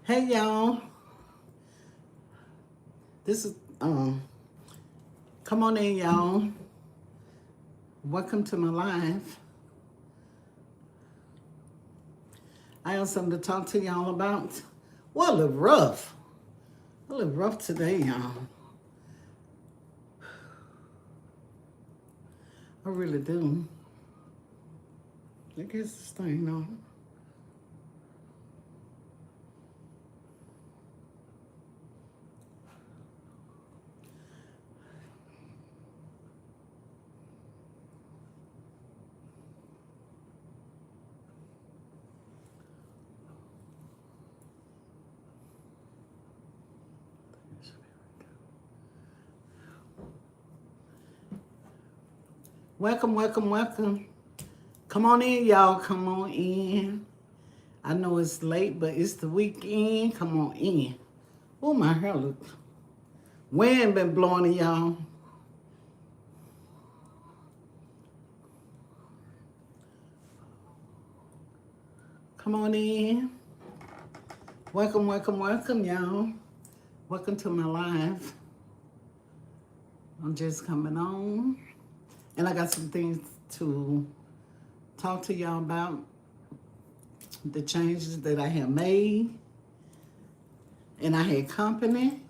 Hey y'all, this is come on in y'all. Welcome to my live. I have something to talk to y'all about. Well, a little rough. A little rough today, y'all. I really do. I guess this thing on. Welcome, welcome, welcome. Come on in, y'all. Come on in. I know it's late, but it's the weekend. Come on in. Oh, my hair look. Wind been blowing it, y'all. Come on in. Welcome, welcome, welcome, y'all. Welcome to my live. I'm just coming on. And I got some things to talk to y'all about. The changes that I have made. And I had company.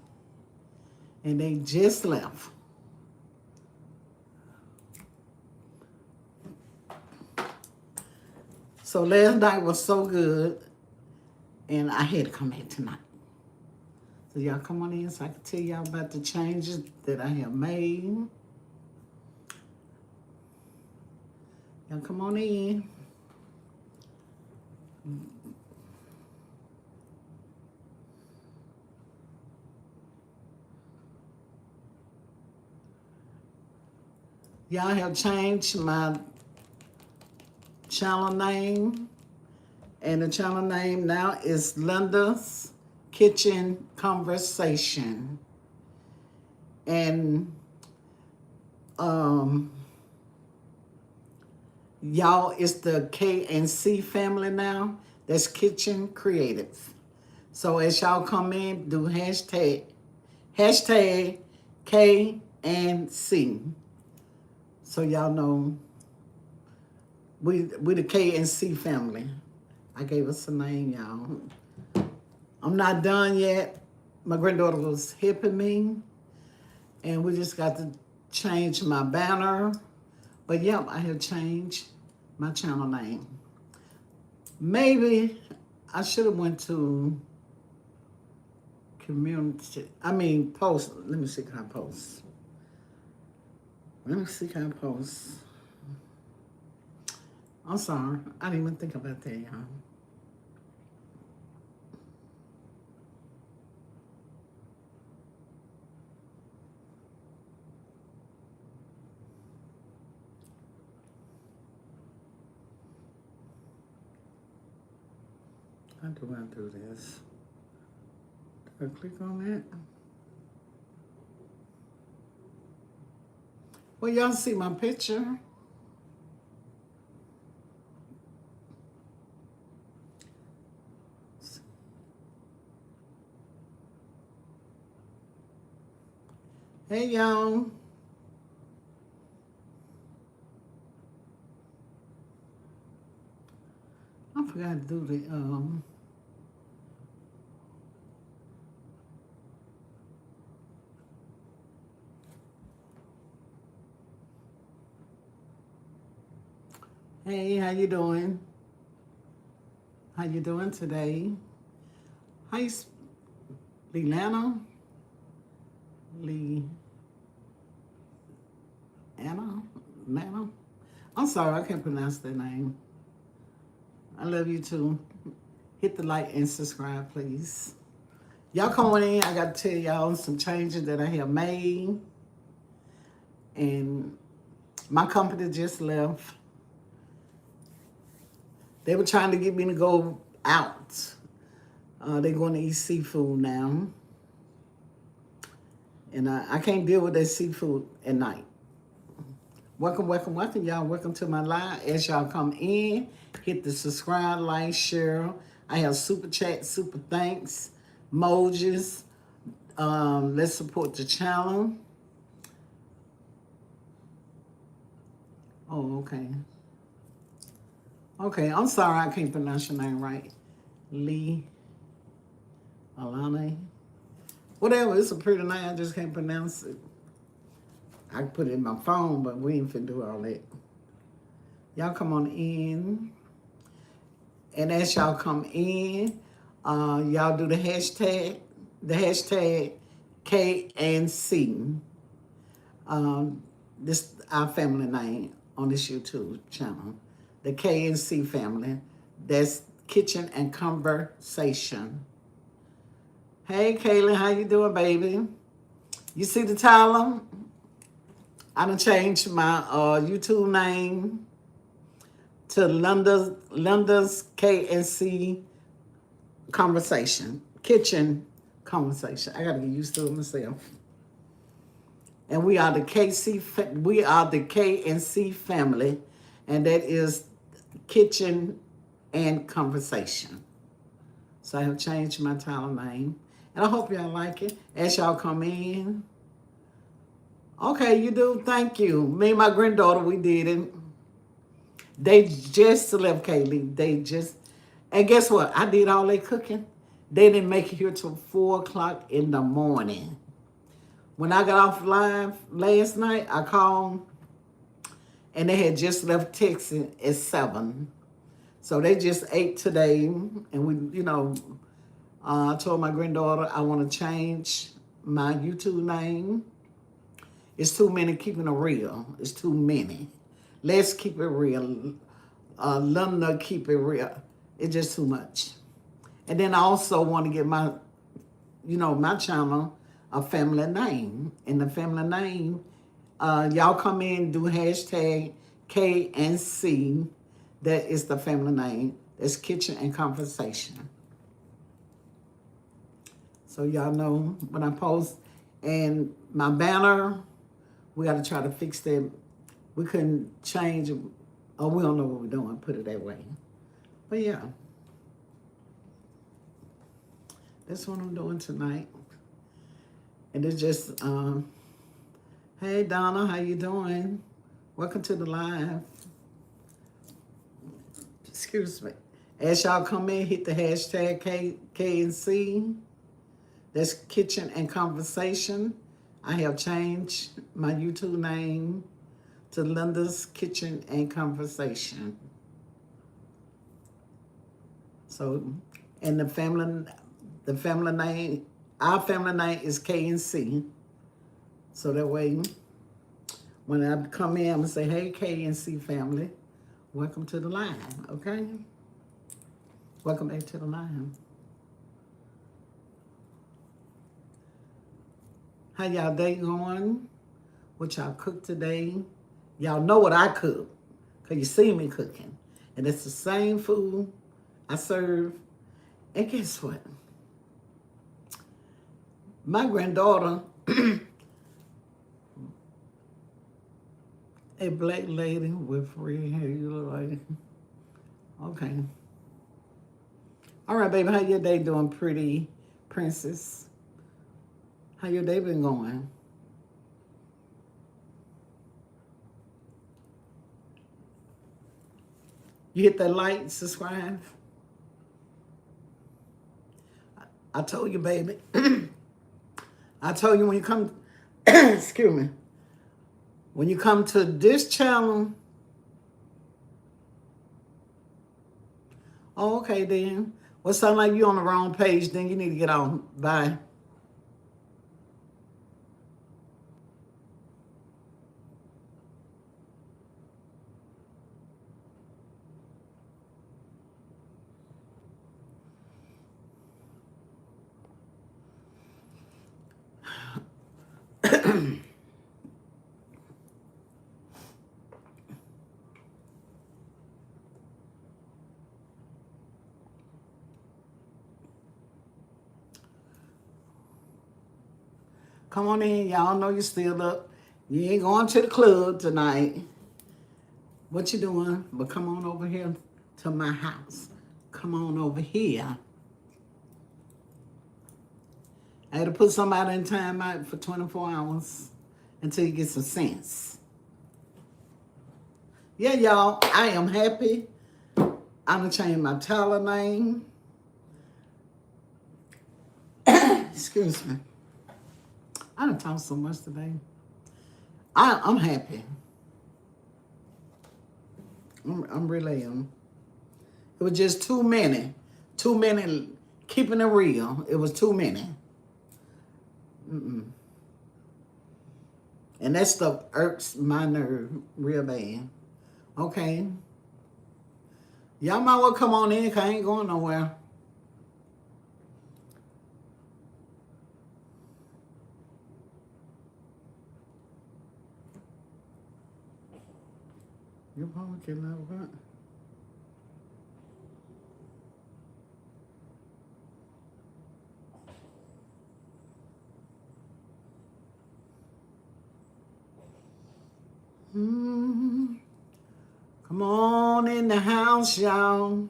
And they just left. So last night was so good. And I had to come back tonight. So y'all come on in so I can tell y'all about the changes that I have made. Y'all come on in. Y'all have changed my channel name. And the channel name now is Linda's Kitchen Conversation. And y'all, it's the K and C family now. That's Kitchen Creative. So as y'all come in, do hashtag K and C. So y'all know we the K and C family. I gave us a name, y'all. I'm not done yet. My granddaughter was hipping me, and we just got to change my banner. But yep, I have changed my channel name. Maybe I should have went to post. Let me see how I post. I'm sorry. I didn't even think about that, y'all. How do I do this? Do I click on that? Well, y'all see my picture. Hey, y'all. I forgot to do the Hey, how you doing? How you doing today? How you, Leanna? Lana? I'm sorry, I can't pronounce that name. I love you too. Hit the like and subscribe, please. Y'all come on in. I got to tell y'all some changes that I have made. And my company just left. They were trying to get me to go out. They're going to eat seafood now. And I can't deal with that seafood at night. Welcome, welcome, welcome, y'all. Welcome to my live. As y'all come in, hit the subscribe, like, share. I have super chat, super thanks, emojis. Let's support the channel. Oh, okay. Okay, I'm sorry I can't pronounce your name right. Lee, Alana. Whatever, it's a pretty name, I just can't pronounce it. I can put it in my phone, but we ain't finna do all that. Y'all come on in. And as y'all come in, y'all do the hashtag KNC. This our family name on this YouTube channel. The KNC family. That's Kitchen and Conversation. Hey, Kaylin, how you doing, baby? You see the title? I done changed my YouTube name to Linda's KNC Conversation. Kitchen Conversation. I gotta get used to it myself. And we are the KNC family, and that is Kitchen and Conversation. So I have changed my title name, and I hope y'all like it as y'all come in. Okay, you do. Thank you. Me and my granddaughter, we did it. They just left, Kaylee. And guess what? I did all their cooking. They didn't make it here till 4 o'clock in the morning. When I got off live last night, I called, and they had just left Texas at 7. So they just ate today, and we, I told my granddaughter I want to change my YouTube name. It's too many keeping it real. It's too many. Let's keep it real. Linda, keep it real. It's just too much. And then I also want to get my channel a family name. And the family name, y'all come in, do hashtag KNC. That is the family name. That's Kitchen and Conversation. So y'all know when I post. And my banner, we got to try to fix that. We couldn't change it. Oh, we don't know what we're doing, put it that way. But yeah. That's what I'm doing tonight. And it's just, hey Donna, how you doing? Welcome to the live. Excuse me. As y'all come in, hit the hashtag KNC. That's Kitchen and Conversation. I have changed my YouTube name to Linda's Kitchen and Conversation. So, and the family name, our family name is KNC. So that way, when I come in, I'm gonna say, hey, KNC family, welcome to the line, okay? Welcome back to the line. How y'all day going? What y'all cook today? Y'all know what I cook, because you see me cooking. And it's the same food I serve. And guess what? My granddaughter, a black lady with red hair, you look like. Okay. All right, baby, how your day doing, pretty princess? How your day been going? You hit that like, subscribe. I told you, baby. I told you when you come, excuse me, when you come to this channel, oh, okay then. Well, sound like you on the wrong page, then you need to get on. Bye. Come on in. Y'all know you still up. You ain't going to the club tonight. What you doing? But come on over here to my house. come on over here. I had to put somebody in time out for 24 hours until you get some sense. Yeah, y'all, I am happy. I'm going to change my Tyler name. Excuse me. I done talked so much today. I'm happy. I'm really am. It was just too many. Too many keeping it real. It was too many. And that stuff irks my nerve real bad. Okay. Y'all might well come on in because I ain't going nowhere. You probably can have that. Come on in the house, y'all.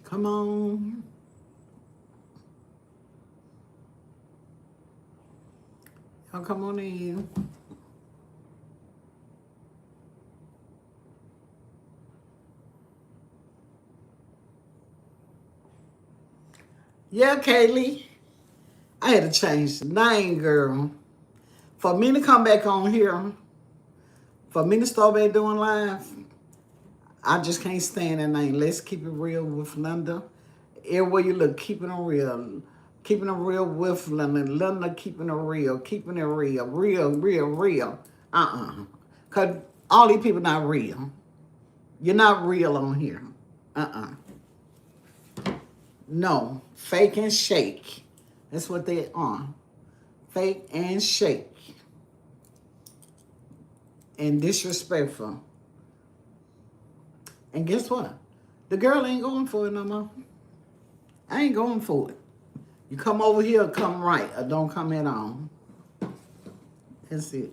Come on. Y'all come on in. Yeah, Kaylee. I had to change the name, girl. For me to come back on here, for me to start back doing live, I just can't stand that name. Let's keep it real with Linda. Everywhere you look, keeping it real. Keeping it real with Linda. Linda keeping it real. Keeping it real. Real, real, real. Because all these people not real. You're not real on here. No. Fake and shake. That's what they are. Fake and shake. And disrespectful. And guess what? The girl ain't going for it no more. I ain't going for it. You come over here, come right, or don't come at all. That's it.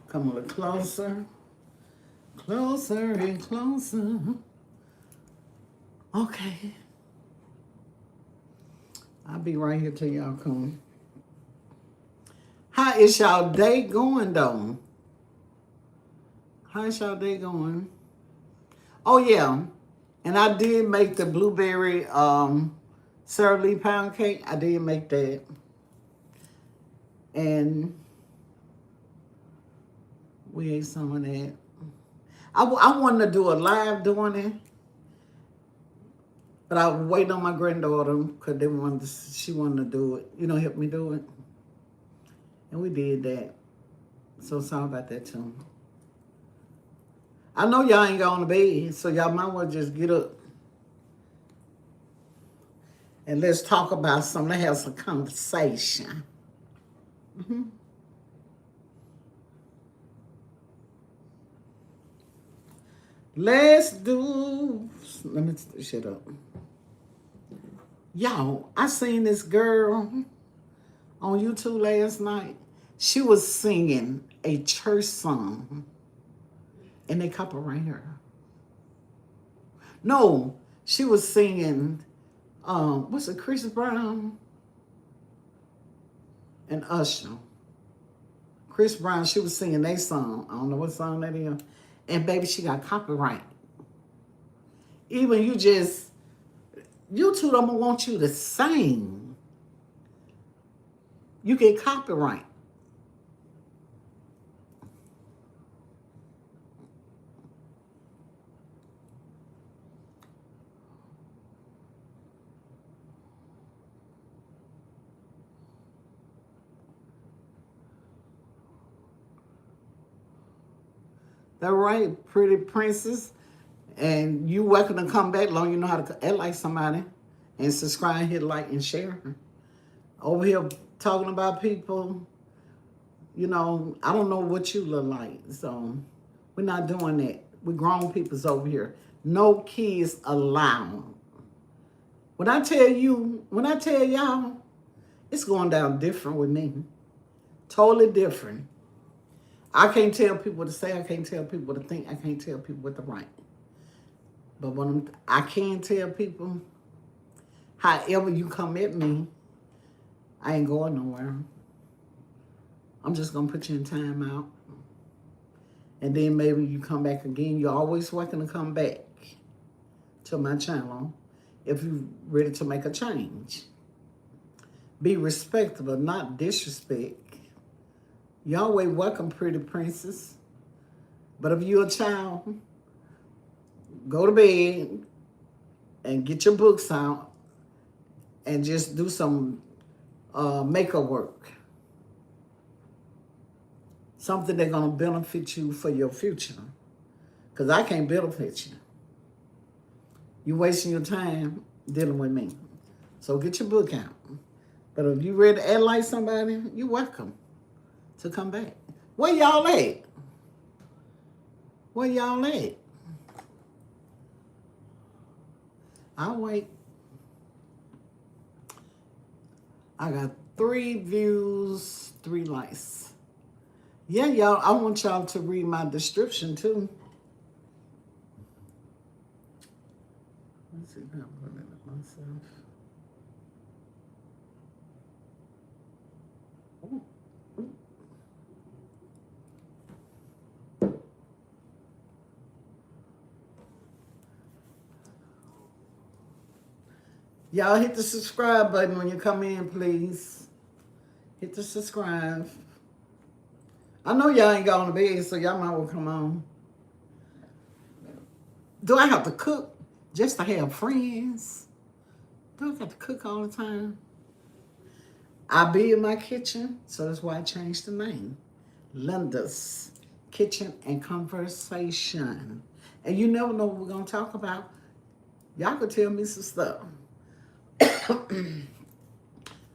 Come a little closer. Closer and closer. Okay. I'll be right here till y'all come. How is y'all day going, though? How's y'all day going? Oh, yeah. And I did make the blueberry Sara Lee pound cake. I did make that. And we ate some of that. I wanted to do a live doing it. But I was waiting on my granddaughter because she wanted to do it. Help me do it. And we did that. So sorry about that, too. I know y'all ain't going to bed, so y'all might well just get up. And let's talk about something. Let's have some conversation. Let me shut up. Y'all, I seen this girl on YouTube last night. She was singing a church song. And they copyright her. No, she was singing, what's it, Chris Brown and Usher. Chris Brown, she was singing their song. I don't know what song that is. And baby, she got copyright. Even YouTube don't want you to sing. You get copyright. That right, pretty princess. And you welcome to come back long you know how to act like somebody. And subscribe, hit like, and share. Over here talking about people, I don't know what you look like. So we're not doing that. We're grown peoples over here. No kids allowed. When I tell y'all, it's going down different with me. Totally different. I can't tell people what to say. I can't tell people what to think. I can't tell people what to write. But when I can tell people, however you come at me, I ain't going nowhere. I'm just going to put you in time out. And then maybe you come back again. You're always welcome to come back to my channel if you're ready to make a change. Be respectable, not disrespect. You're always welcome, pretty princess. But if you're a child, go to bed and get your books out and just do some makeup work. Something that's going to benefit you for your future. Because I can't benefit you. You're wasting your time dealing with me. So get your book out. But if you ready to act like somebody, you're welcome to come back. Where y'all at? Where y'all at? I'll wait. I got 3 views, 3 likes. Yeah, y'all, I want y'all to read my description too. Let's see if I can put it up myself. Y'all hit the subscribe button when you come in, please. Hit the subscribe. I know y'all ain't going to bed, so y'all might well come on. Do I have to cook just to have friends? Do I have to cook all the time? I be in my kitchen, so that's why I changed the name. Linda's Kitchen and Conversation. And you never know what we're going to talk about. Y'all could tell me some stuff.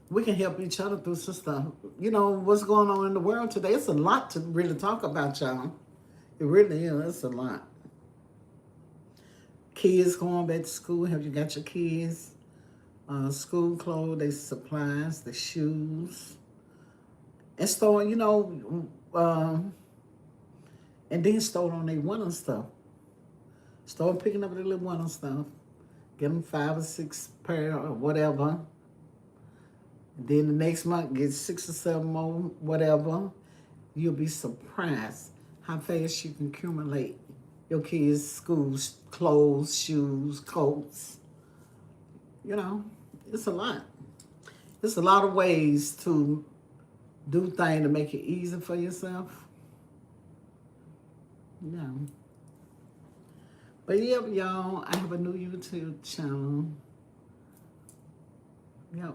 We can help each other through some stuff. You know, what's going on in the world today, it's a lot to really talk about, y'all. It really is. It's a lot. Kids going back to school. Have you got your kids? School clothes, their supplies, the shoes. And store, you know, and then start on their winter stuff. Start picking up their little winter stuff. Get them 5 or 6 pair or whatever. Then the next month, get 6 or 7 more, whatever. You'll be surprised how fast you can accumulate your kids' school clothes, shoes, coats. You know, it's a lot. There's a lot of ways to do things to make it easy for yourself. Yeah. But yep, y'all, I have a new YouTube channel. Yep.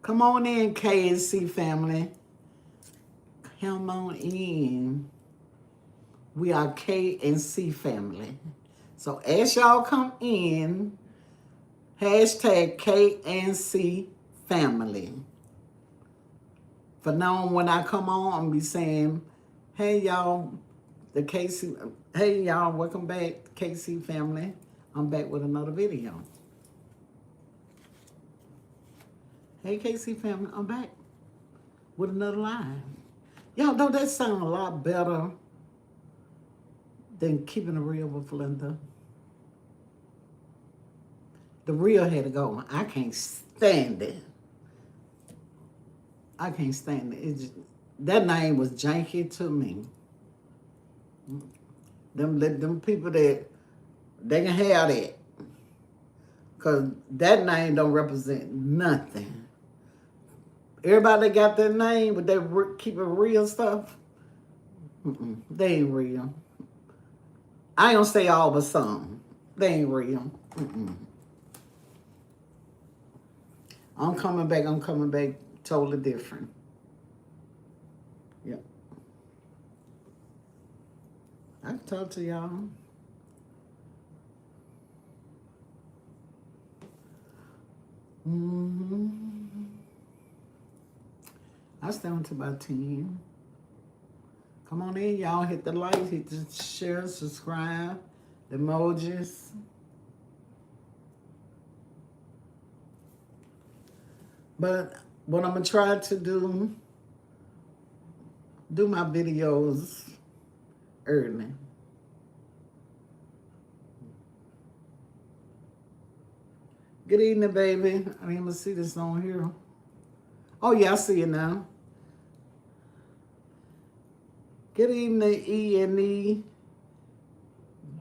Come on in, KNC family. Come on in. We are KNC family. So as y'all come in, hashtag KNC family. For now, when I come on, I'm going to be saying, hey, y'all, hey, y'all, welcome back, KC family. I'm back with another video. Hey, KC family, I'm back with another live. Y'all know that sound a lot better than keeping it real with Linda. The real had to go. I can't stand it. I can't stand it. That name was janky to me. Them people that, they can have that. Because that name don't represent nothing. Everybody that got that name, but they keep it real stuff, they ain't real. I ain't gonna say all but some. They ain't real. I'm coming back totally different. Yep. I can talk to y'all. I stay on to about 10. Come on in, y'all. Hit the like, hit the share, subscribe, the emojis. But what I'm going to try to do do my videos early. Good evening, baby. I didn't even see this on here. Oh, yeah, I see it now. Good evening, E&E.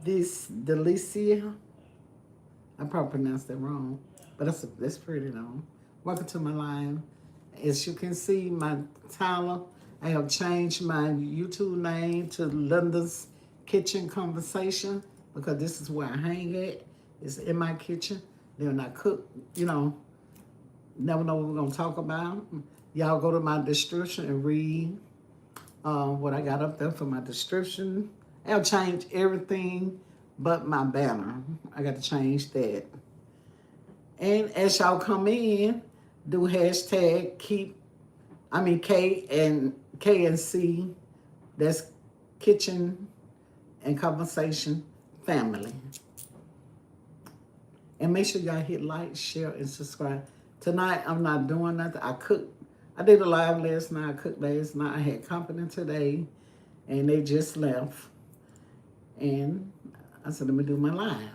This Delicia. I probably pronounced that wrong, but that's pretty though. Welcome to my live. As you can see, my title, I have changed my YouTube name to Linda's Kitchen Conversation because this is where I hang at. It's in my kitchen. Then I cook, you know, never know what we're going to talk about. Y'all go to my description and read what I got up there for my description. I'll change everything but my banner. I got to change that. And as y'all come in, do hashtag K and C. That's Kitchen and Conversation Family. And make sure y'all hit like, share, and subscribe. Tonight, I'm not doing nothing. I did a live last night. I cooked last night. I had company today, and they just left. And I said, let me do my live.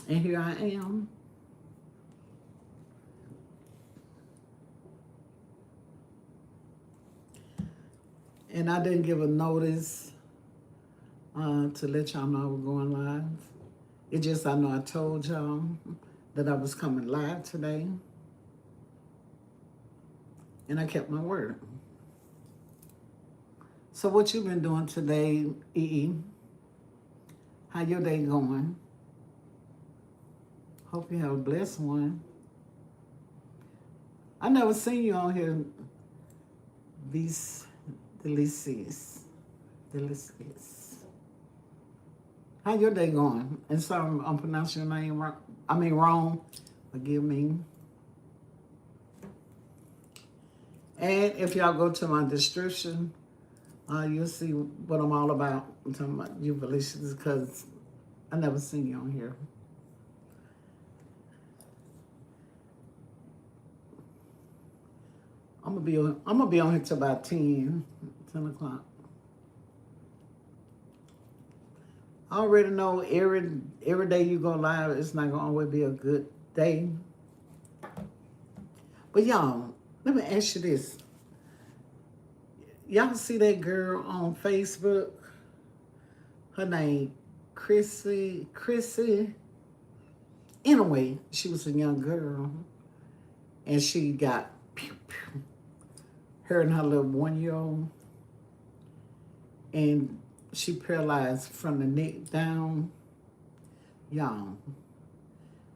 And here I am. And I didn't give a notice to let y'all know I was going live. It just, I know I told y'all that I was coming live today. And I kept my word. So what you been doing today, E? How your day going? Hope you have a blessed one. I never seen you on here, these delicious. How your day going? And sorry I'm pronouncing your name wrong. Forgive me. And if y'all go to my description, you'll see what I'm all about. I'm talking about you, Felicia, because I never seen you on here. I'm gonna be on here till about 10 o'clock. I already know every day you go live, it's not gonna always be a good day. But y'all, let me ask you this. Y'all see that girl on Facebook? Her name, Chrissy. Anyway, she was a young girl, and she got her and her little 1-year-old, and she paralyzed from the neck down. Y'all,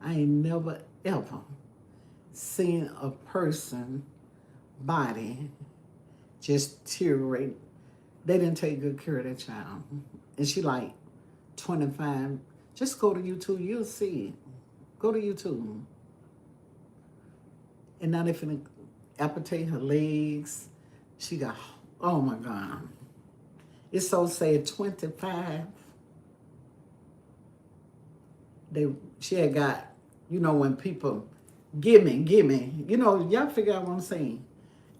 I ain't never ever seen a person body just deteriorate. They didn't take good care of that child. And she like 25. Just go to YouTube, you'll see it. Go to YouTube. And now they finna amputate her legs. She got, oh my God. It's so sad, 25. She had got, you know, when people, give me, you know, y'all figure out what I'm saying.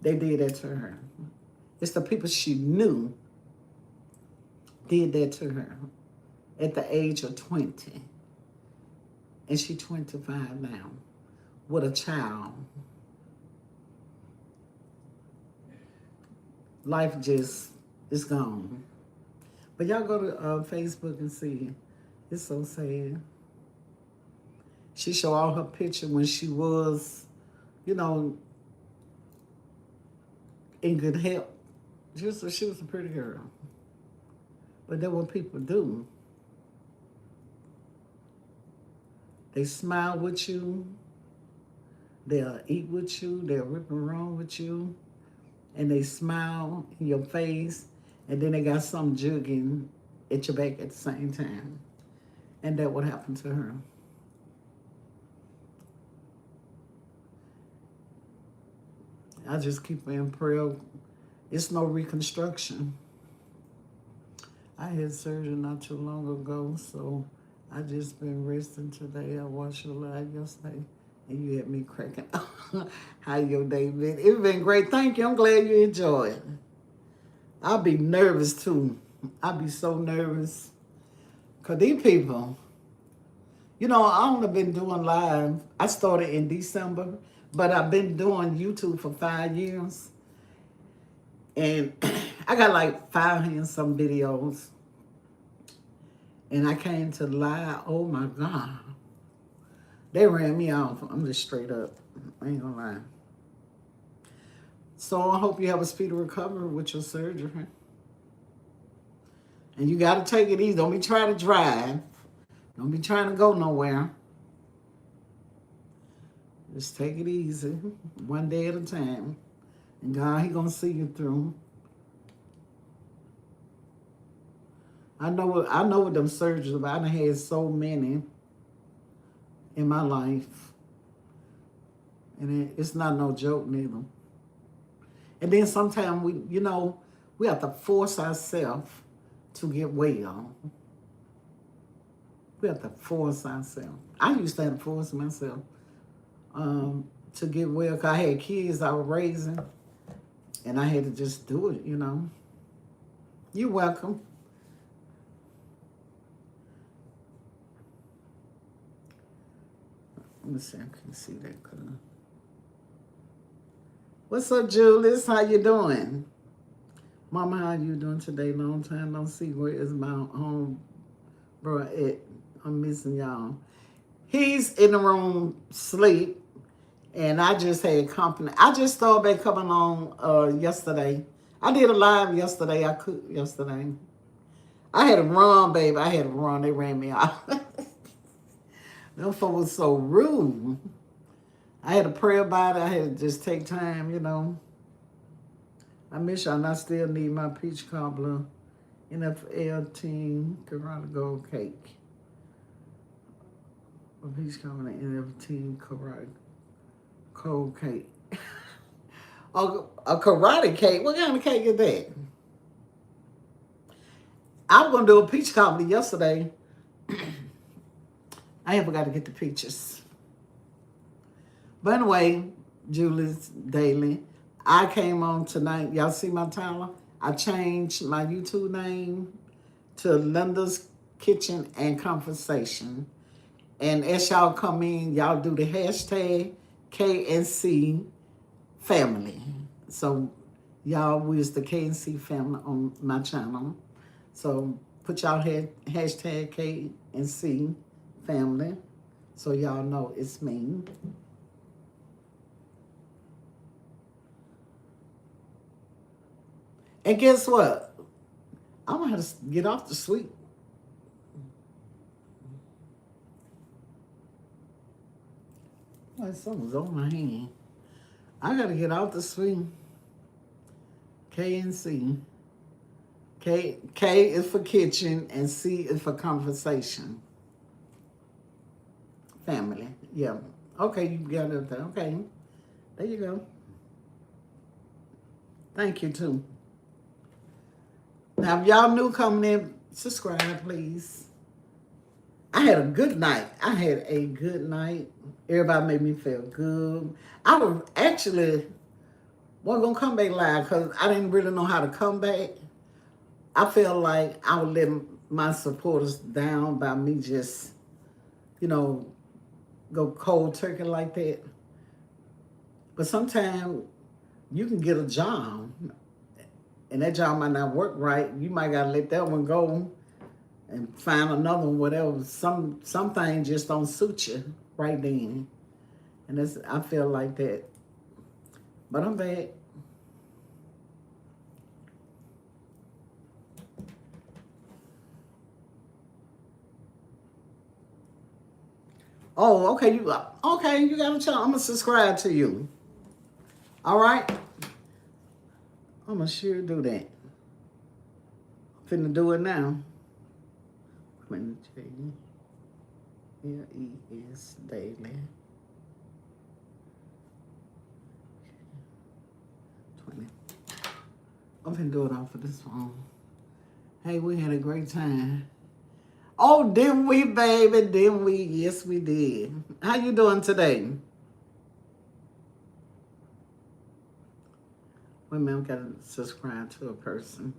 They did that to her. It's the people she knew did that to her at the age of 20. And she's 25 now with a child. Life just is gone. But y'all go to Facebook and see. It's so sad. She showed all her picture when she was, you know, in good health. She was a pretty girl. But that's what people do. They smile with you. They'll eat with you. They'll rip around with you. And they smile in your face. And then they got some jugging at your back at the same time. And that what happened to her. I just keep her in prayer. It's no reconstruction. I had surgery not too long ago, so I just been resting today. I watched your live yesterday. And you had me cracking. How your day been? It's been great. Thank you. I'm glad you enjoyed it. I'll be nervous too. I'll be so nervous. Because these people, you know, I only been doing live. I started in December, but I've been doing YouTube for 5 years. And I got like 500 and some videos. And I came to live. Oh my God. They ran me off. I'm just straight up. I ain't gonna lie. So I hope you have a speedy recovery with your surgery. And you got to take it easy. Don't be trying to drive. Don't be trying to go nowhere. Just take it easy. One day at a time. And God, He going to see you through. I know what them surgeries about. I done had so many in my life. And it's not no joke neither. And then sometimes we have to force ourselves to get well. We have to force ourselves. I used to have to force myself to get well because I had kids I was raising. And I had to just do it, you know. You're welcome. Let me see, I can see that color. What's up, Julius? How you doing? Mama, how you doing today? Long time no see. Where is my home, bro? I'm missing y'all. He's in the room, sleep, and I just had company. I just started back coming on yesterday. I did a live yesterday. I cooked yesterday. I had to run, baby. I had to run. They ran me out. Them folks was so rude. I had to pray about it. I had to just take time, you know. I miss y'all, and I still need my peach cobbler NFL team Corona Gold Cake. A peach cobbler NFL team Corona Cold Cake. A karate cake? What kind of cake is that? I was going to do a peach cobbler yesterday. I ain't forgot to get the peaches. But anyway, Julie's Daily. I came on tonight. Y'all see my title? I changed my YouTube name to Linda's Kitchen and Conversation. And as y'all come in, y'all do the hashtag KNC family. So y'all was the KNC family on my channel. So put y'all hashtag KNC family so y'all know it's me. And guess what? I'm going to have to get off the sweet. Like something's on my hand. I got to get off the sweet. KNC. K is for kitchen and C is for conversation. Family. Yeah. Okay, you got it there. Okay. There you go. Thank you, too. Now, if y'all new coming in, subscribe, please. I had a good night. Everybody made me feel good. I was actually wasn't going to come back live because I didn't really know how to come back. I felt like I was letting my supporters down by me just, go cold turkey like that. But sometimes you can get a job. And that job might not work right. You might gotta let that one go and find another one, whatever. Some things just don't suit you right then. And I feel like that. But I'm back. Oh, okay, you got a channel. I'm gonna subscribe to you. All right? I'm gonna sure do that. Finna do it now. Quentin J. L-E-S Daily. 20. I'm finna do it off of this phone. Hey, we had a great time. Oh, didn't we, baby? Didn't we? Yes, we did. How you doing today? Wait a minute, I gotta subscribe to a person.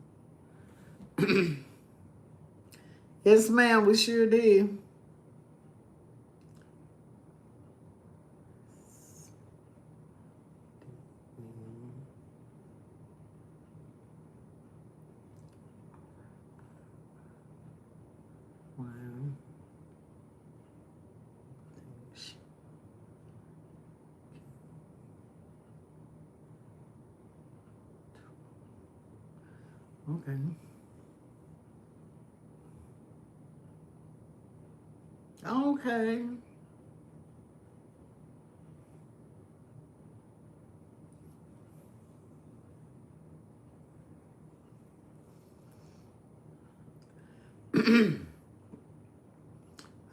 Yes, ma'am, we sure did. Wow. Okay. Okay.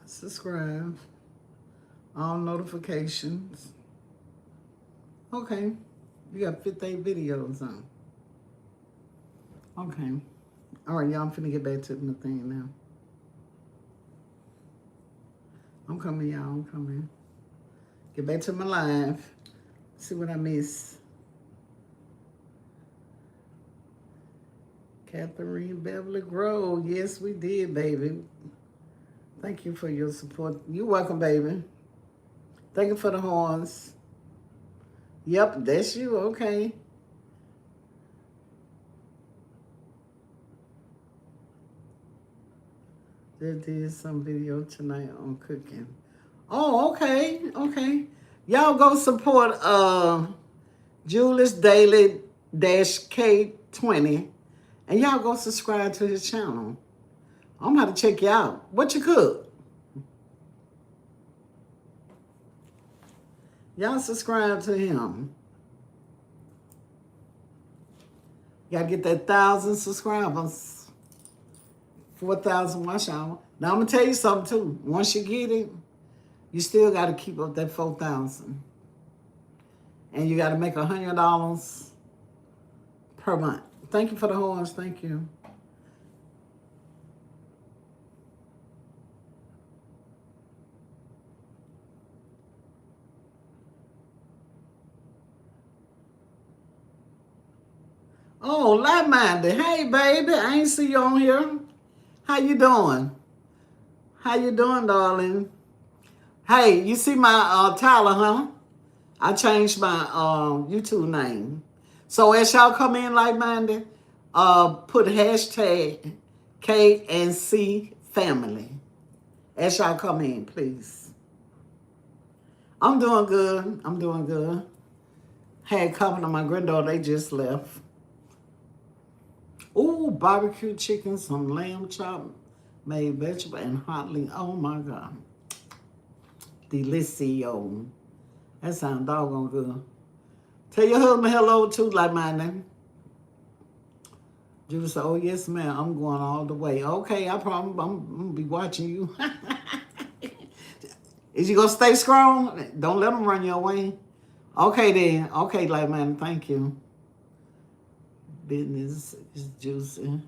Subscribe. All notifications. Okay. You got 58 videos on. Okay. All right, y'all. I'm finna get back to the thing now. I'm coming, y'all. I'm coming. Get back to my live. See what I miss. Catherine Beverly Grove. Yes, we did, baby. Thank you for your support. You're welcome, baby. Thank you for the horns. Yep, that's you. Okay. There did some video tonight on cooking. Oh, okay. Okay. Y'all go support Julius Daily K20. And y'all go subscribe to his channel. I'm about to check you out. What you cook? Y'all subscribe to him. You gotta get that 1,000 subscribers. 4,000 watch hour. Now I'm gonna tell you something too. Once you get it, you still gotta keep up that 4,000. And you gotta make $100 per month. Thank you for the horns. Thank you. Oh, like-minded. Hey, baby. I ain't see you on here. How you doing? How you doing, darling? Hey, you see my Tyler, huh? I changed my YouTube name. So as y'all come in like-minded, put hashtag KNC family. As y'all come in, please. I'm doing good. I'm doing good. Had company of my granddaughter. They just left. Ooh, barbecue chicken, some lamb chop, made vegetable, and hot link. Oh, my God. Delicio. That sounds doggone good. Tell your husband hello, too, like my name. Judy said, oh, yes, ma'am. I'm going all the way. Okay, I promise I'm going to be watching you. Is you going to stay strong? Don't let them run your way. Okay, then. Okay, like man, thank you. Business is juicy.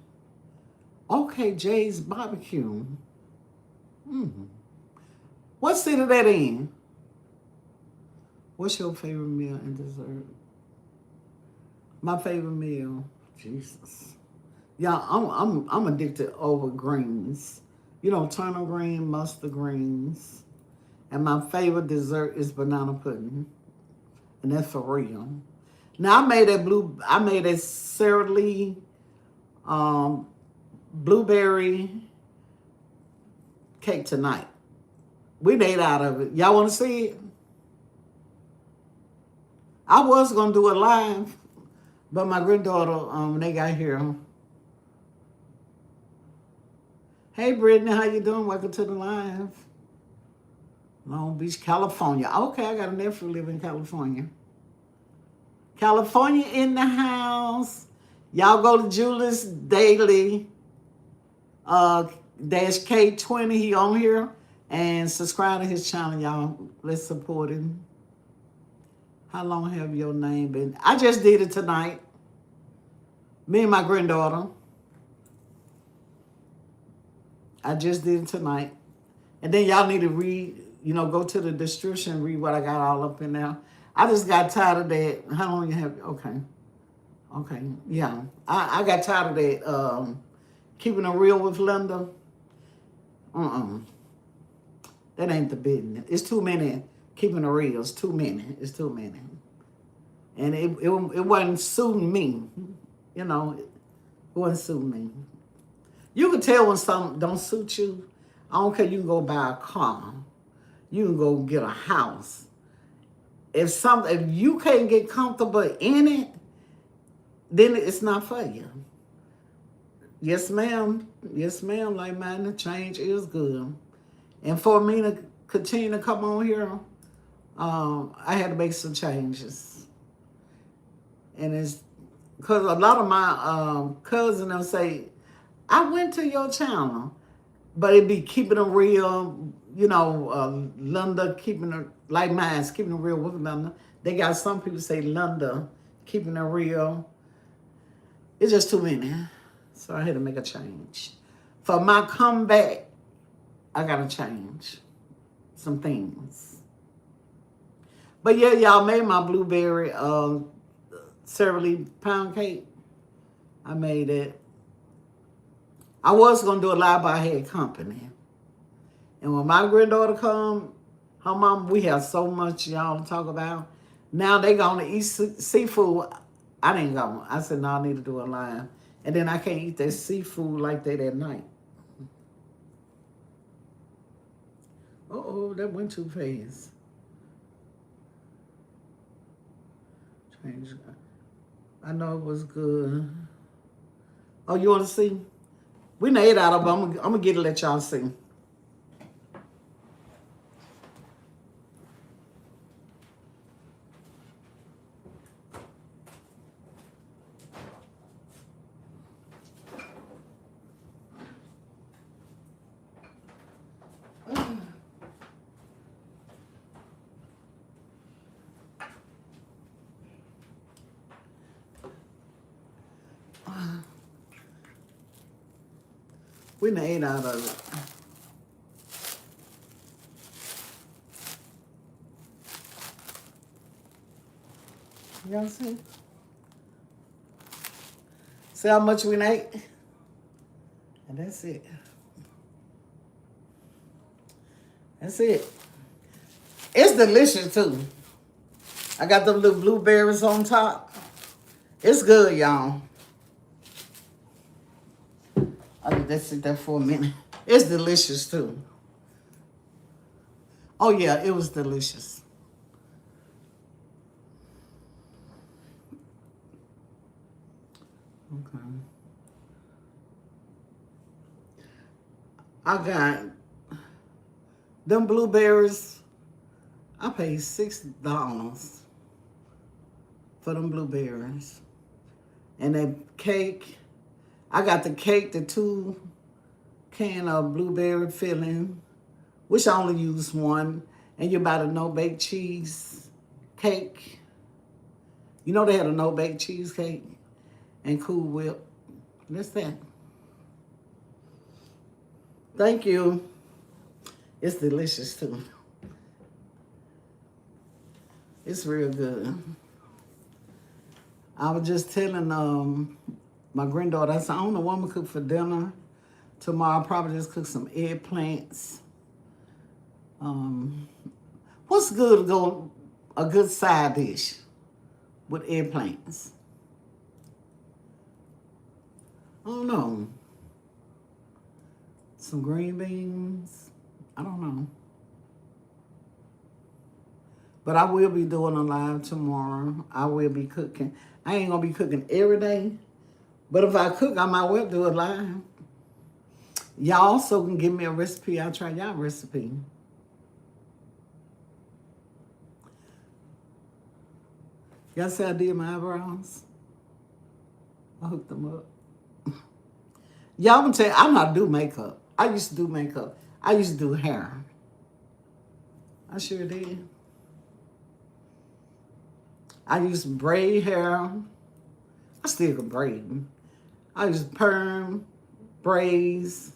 Okay, Jay's Barbecue. What city that in? What's your favorite meal and dessert? My favorite meal, Jesus. Yeah, I'm addicted over greens. You know, turnip green, mustard greens. And my favorite dessert is banana pudding. And that's for real. Now I made a Sara Lee blueberry cake tonight. We ate out of it. Y'all want to see it? I was gonna do it live, but my granddaughter, when they got here. Hey Brittany, how you doing? Welcome to the live. Long Beach, California. Okay, I got a nephew live in California. California in the house. Y'all go to Julius Daily dash K20. He on here. And subscribe to his channel, y'all. Let's support him. How long have your name been? I just did it tonight. Me and my granddaughter. I just did it tonight. And then y'all need to read, go to the description and read what I got all up in there. I just got tired of that. How long you have? Okay. Okay, yeah. I got tired of that. Keeping it real with Linda. Uh-uh. That ain't the business. It's too many keeping it real. It's too many. It's too many. And it wasn't suiting me. You know, it wasn't suiting me. You can tell when something don't suit you. I don't care. You can go buy a car. You can go get a house. If you can't get comfortable in it, then it's not for you. Yes, ma'am. Yes, ma'am. Like man, the change is good. And for me to continue to come on here, I had to make some changes. And it's because a lot of my cousins will say, I went to your channel, but it be keeping it real, Linda keeping it, like mine's keeping it real with Linda. They got some people say Linda keeping it real. It's just too many. So I had to make a change. For my comeback, I got to change some things. But yeah, y'all made my blueberry Sara Lee pound cake. I made it. I was going to do a live, but I had company. And when my granddaughter come, her mom, we have so much y'all to talk about. Now they going to eat seafood. I didn't go. I said, no, I need to do a live. And then I can't eat that seafood like that at night. Uh-oh, that went too fast. Change. I know it was good. Oh, you want to see? We done ate out of them. I'm going to get it, let y'all see. We done ate out of it. Y'all see? See how much we ate? And that's it. That's it. It's delicious too. I got them little blueberries on top. It's good, y'all. I'll let that sit there for a minute. It's delicious too. Oh yeah, it was delicious. Okay. I got them blueberries. I paid $6 for them blueberries. And that cake, I got the cake, the 2 can of blueberry filling, which I only use one. And you buy the no-bake cheese cake. You know they had a no-bake cheesecake and Cool Whip. That's that. Thank you. It's delicious too. It's real good. I was just telling my granddaughter, I said, I don't know what I'm gonna cook for dinner. Tomorrow I'll probably just cook some eggplants. What's good to go, a good side dish with eggplants? I don't know. Some green beans. I don't know. But I will be doing a live tomorrow. I will be cooking. I ain't gonna be cooking every day. But if I cook, I might well do a live. Y'all also can give me a recipe. I'll try y'all recipe. Y'all see I did my eyebrows? I hooked them up. Y'all gonna tell you, I know how to do makeup. I used to do makeup. I used to do hair. I sure did. I used to braid hair. I still can braid. I used to perm, braids,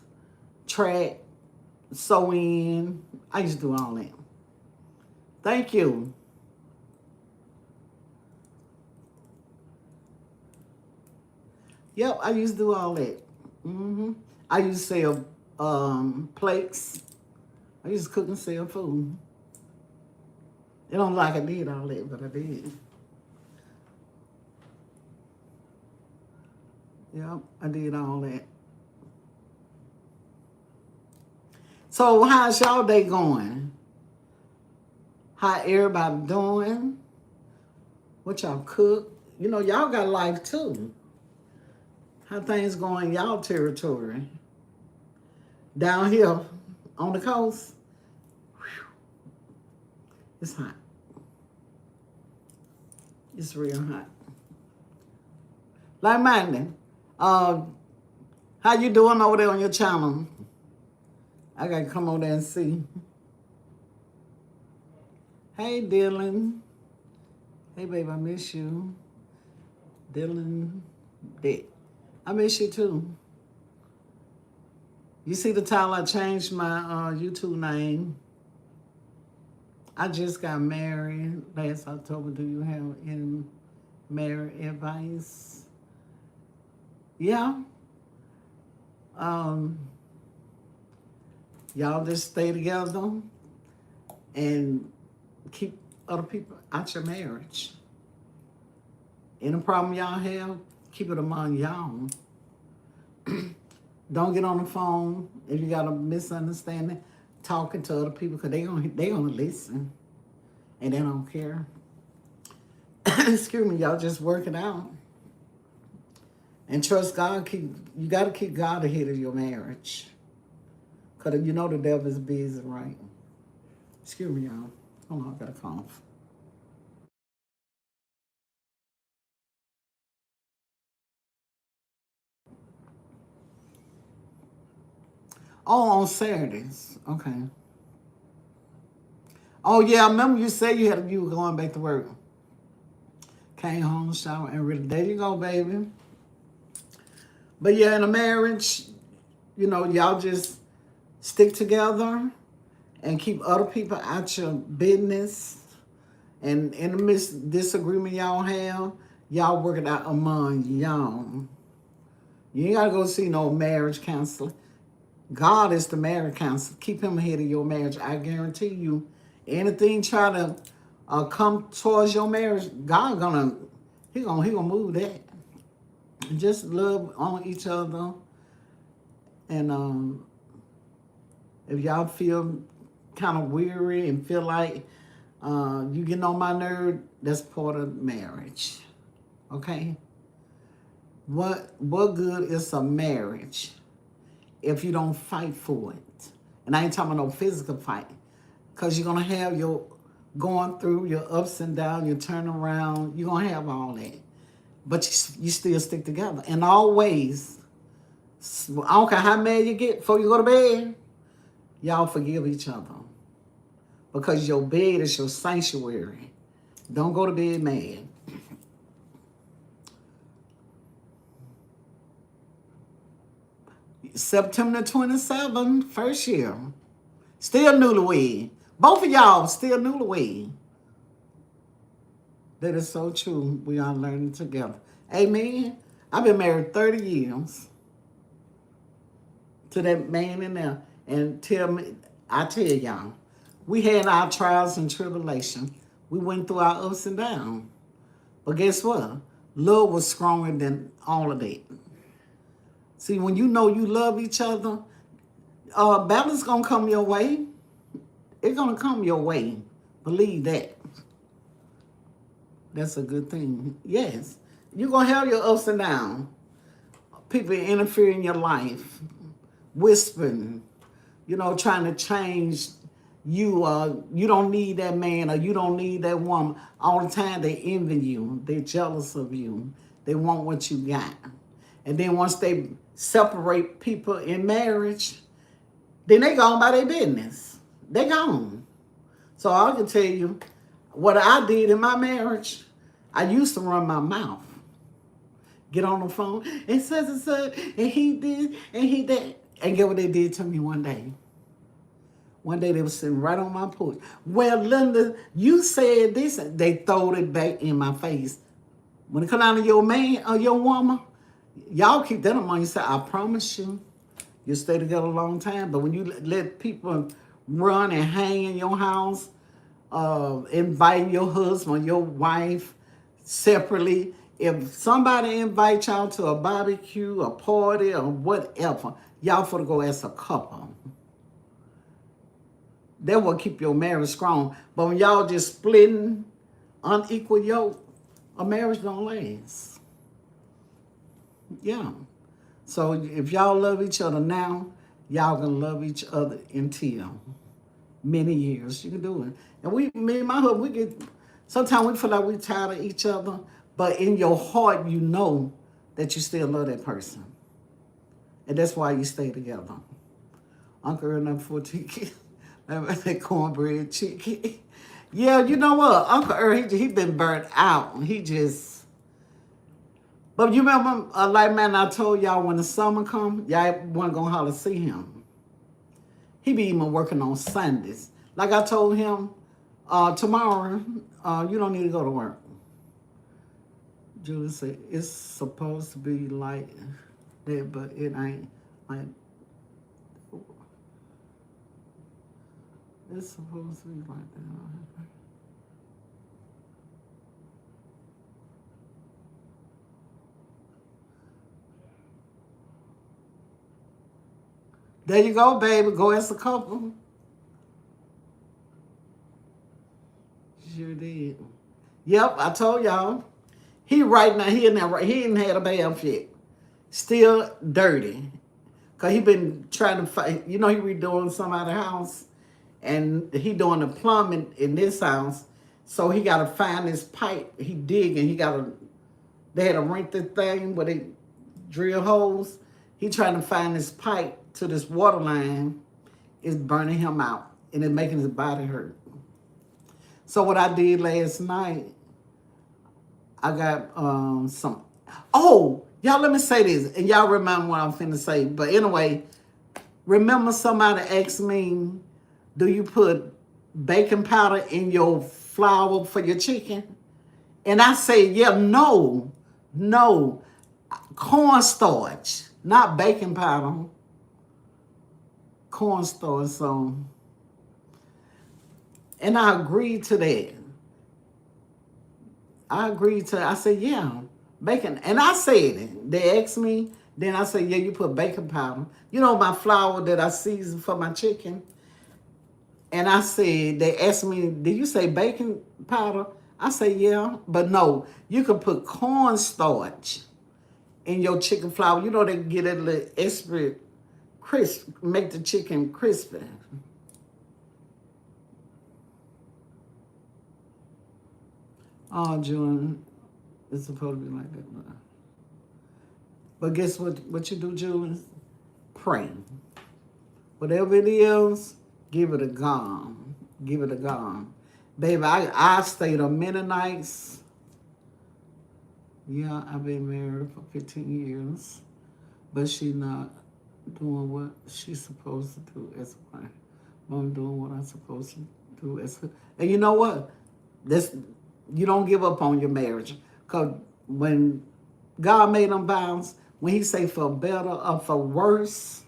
track, sew in. I used to do all that. Thank you. Yep, I used to do all that. I used to sell plates. I used to cook and sell food. It don't like I did all that, but I did. Yep, I did all that. So how's y'all day going? How everybody doing? What y'all cook? You know, y'all got life too. How things going in y'all territory? Down here on the coast, it's hot. It's real hot. Like Mandy, how you doing over there on your channel? I gotta come over there and see. Hey, Dylan. Hey, babe, I miss you. Dylan, Dick. I miss you too. You see the title, I changed my YouTube name. I just got married last October. Do you have any marriage advice? Yeah. Y'all just stay together and keep other people out your marriage. Any problem y'all have, keep it among y'all. Don't get on the phone if you got a misunderstanding talking to other people, because they gonna listen and they don't care. Excuse me, y'all just work it out. And trust God. You got to keep God ahead of your marriage. Because you know the devil is busy, right? Excuse me, y'all. Hold on, I got a cough. Oh, on Saturdays. Okay. Oh, yeah, I remember you said you were going back to work. Came home, shower, and really, there you go, baby. But yeah, in a marriage, you know, y'all just stick together and keep other people out your business. And in the disagreement y'all have, y'all work it out among y'all. You ain't got to go see no marriage counselor. God is the marriage counselor. Keep him ahead of your marriage. I guarantee you, anything try to come towards your marriage, God he gonna move that. Just love on each other. And if y'all feel kind of weary and feel like you getting on my nerve, that's part of marriage. Okay? What good is a marriage if you don't fight for it? And I ain't talking about no physical fight. Because you're going to have your going through your ups and downs, your turnaround. You're going to have all that. But you still stick together. And always, I don't care how mad you get before you go to bed, y'all forgive each other. Because your bed is your sanctuary. Don't go to bed mad. September 27th, first year. Still newlywed. Both of y'all still newlywed. That is so true. We are learning together. Amen. I've been married 30 years to that man in there. And I tell y'all, we had our trials and tribulations. We went through our ups and downs. But guess what? Love was stronger than all of that. See, when you know you love each other, battle's going to come your way. It's going to come your way. Believe that. That's a good thing. Yes. You're going to have your ups and downs. People interfere in your life. Whispering. You know, trying to change you. You don't need that man or you don't need that woman. All the time they envy you. They're jealous of you. They want what you got. And then once they separate people in marriage, then they gone by their business. They gone. So I can tell you what I did in my marriage. I used to run my mouth. Get on the phone and says, and he did, and he did. And get what they did to me one day. One day they were sitting right on my porch. Well, Linda, you said this. They throwed it back in my face. When it come down to your man or your woman, Y'all keep that in mind. You say, I promise you, you stay together a long time. But when you let people run and hang in your house, inviting your husband, your wife separately, if somebody invite y'all to a barbecue, a party, or whatever, y'all for to go as a couple. That will keep your marriage strong. But when y'all just splitting unequal yoke, a marriage don't last. Yeah. So if y'all love each other now, y'all gonna love each other until many years. You can do it. And me and my husband, we get, sometimes we feel like we tired of each other, but in your heart, you know that you still love that person. And that's why you stay together. Uncle Earl number 14 kids. That cornbread chicken. Yeah, you know what? Uncle Earl, he been burnt out. He just, but you remember, like man, I told y'all when the summer come, y'all wasn't gonna holler see him. He be even working on Sundays. Like I told him, tomorrow, you don't need to go to work. Julie said, it's supposed to be like that, but it ain't. Like, it's supposed to be like that. There you go, baby. Go as a couple. Sure did. Yep, I told y'all. He right now, he in there, he ain't had a bath yet. Still dirty. Cause he been trying to fight, you know, he redoing some out of the house. And he doing the plumbing in this house. So he gotta find this pipe. He digging. They had to rent this thing where they drill holes. He trying to find this pipe to this water line. It's burning him out. And it making his body hurt. So what I did last night, I got some. Oh, y'all, let me say this, and y'all remember what I'm finna say. But anyway, remember somebody asked me, "Do you put baking powder in your flour for your chicken?" And I say, "Yeah, no, cornstarch, not baking powder, cornstarch." So, and I agreed to that. I said, yeah, bacon. And I said it. They asked me, then I said, yeah, you put baking powder. You know, my flour that I season for my chicken. And I said, they asked me, did you say baking powder? I said, yeah, but no, you can put cornstarch in your chicken flour. You know, they get it a little extra crisp, make the chicken crispy. Oh, June, it's supposed to be like that. But guess what you do, Julian? Pray. Whatever it is, give it a gone. Give it a gone. Baby, I stayed a many nights. Yeah, I've been married for 15 years. But she not doing what she's supposed to do as a wife. I'm doing what I'm supposed to do as a... And you know what? You don't give up on your marriage. Because when God made them vows, when he say for better or for worse,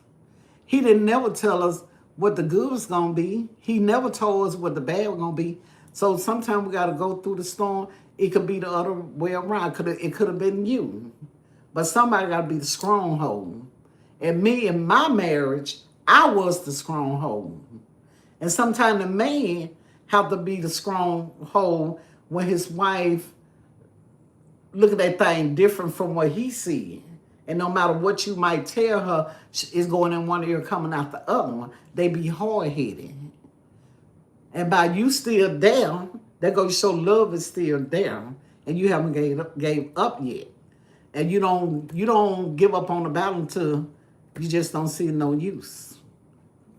he didn't never tell us what the good was going to be. He never told us what the bad was going to be. So sometimes we got to go through the storm. It could be the other way around. It could have been you. But somebody got to be the stronghold. And me in my marriage, I was the stronghold. And sometimes the man have to be the stronghold when his wife look at that thing different from what he see. And no matter what you might tell her is going in one ear, coming out the other one, they be hard-headed. And by you still there, that goes to show love is still there. And you haven't gave up yet. And you don't give up on the battle until you just don't see no use.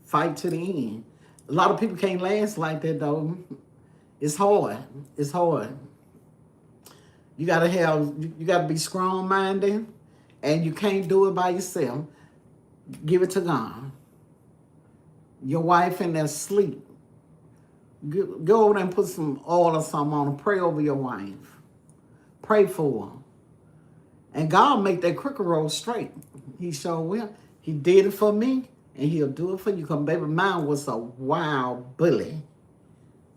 Fight to the end. A lot of people can't last like that though. It's hard. It's hard. You gotta be strong-minded, and you can't do it by yourself. Give it to God. Your wife in there sleep. Go over there and put some oil or something on her. Pray over your wife. Pray for her. And God make that crooked road straight. He sure will. He did it for me, and he'll do it for you. Because baby, mine was a wild bully.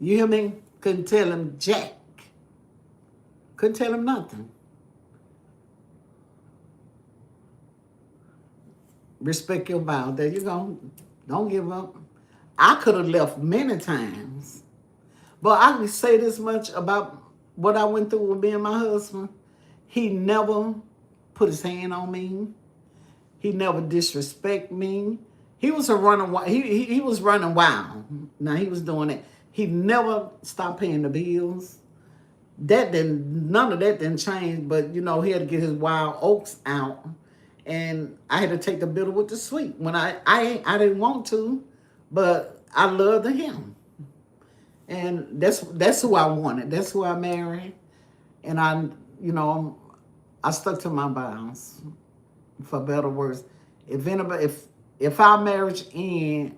You hear me? Couldn't tell him jack. Couldn't tell him nothing. Respect your vow. There you go. Don't give up. I could have left many times. But I can say this much about what I went through with me and my husband. He never put his hand on me. He never disrespect me. He was a running wild. He was running wild. Now he was doing it. He never stopped paying the bills. None of that didn't change. But you know, he had to get his wild oats out, and I had to take the bitter with the sweet. When I didn't want to, but I loved him, and that's who I wanted. That's who I married, and I stuck to my vows, for better words. If anybody, if our marriage end,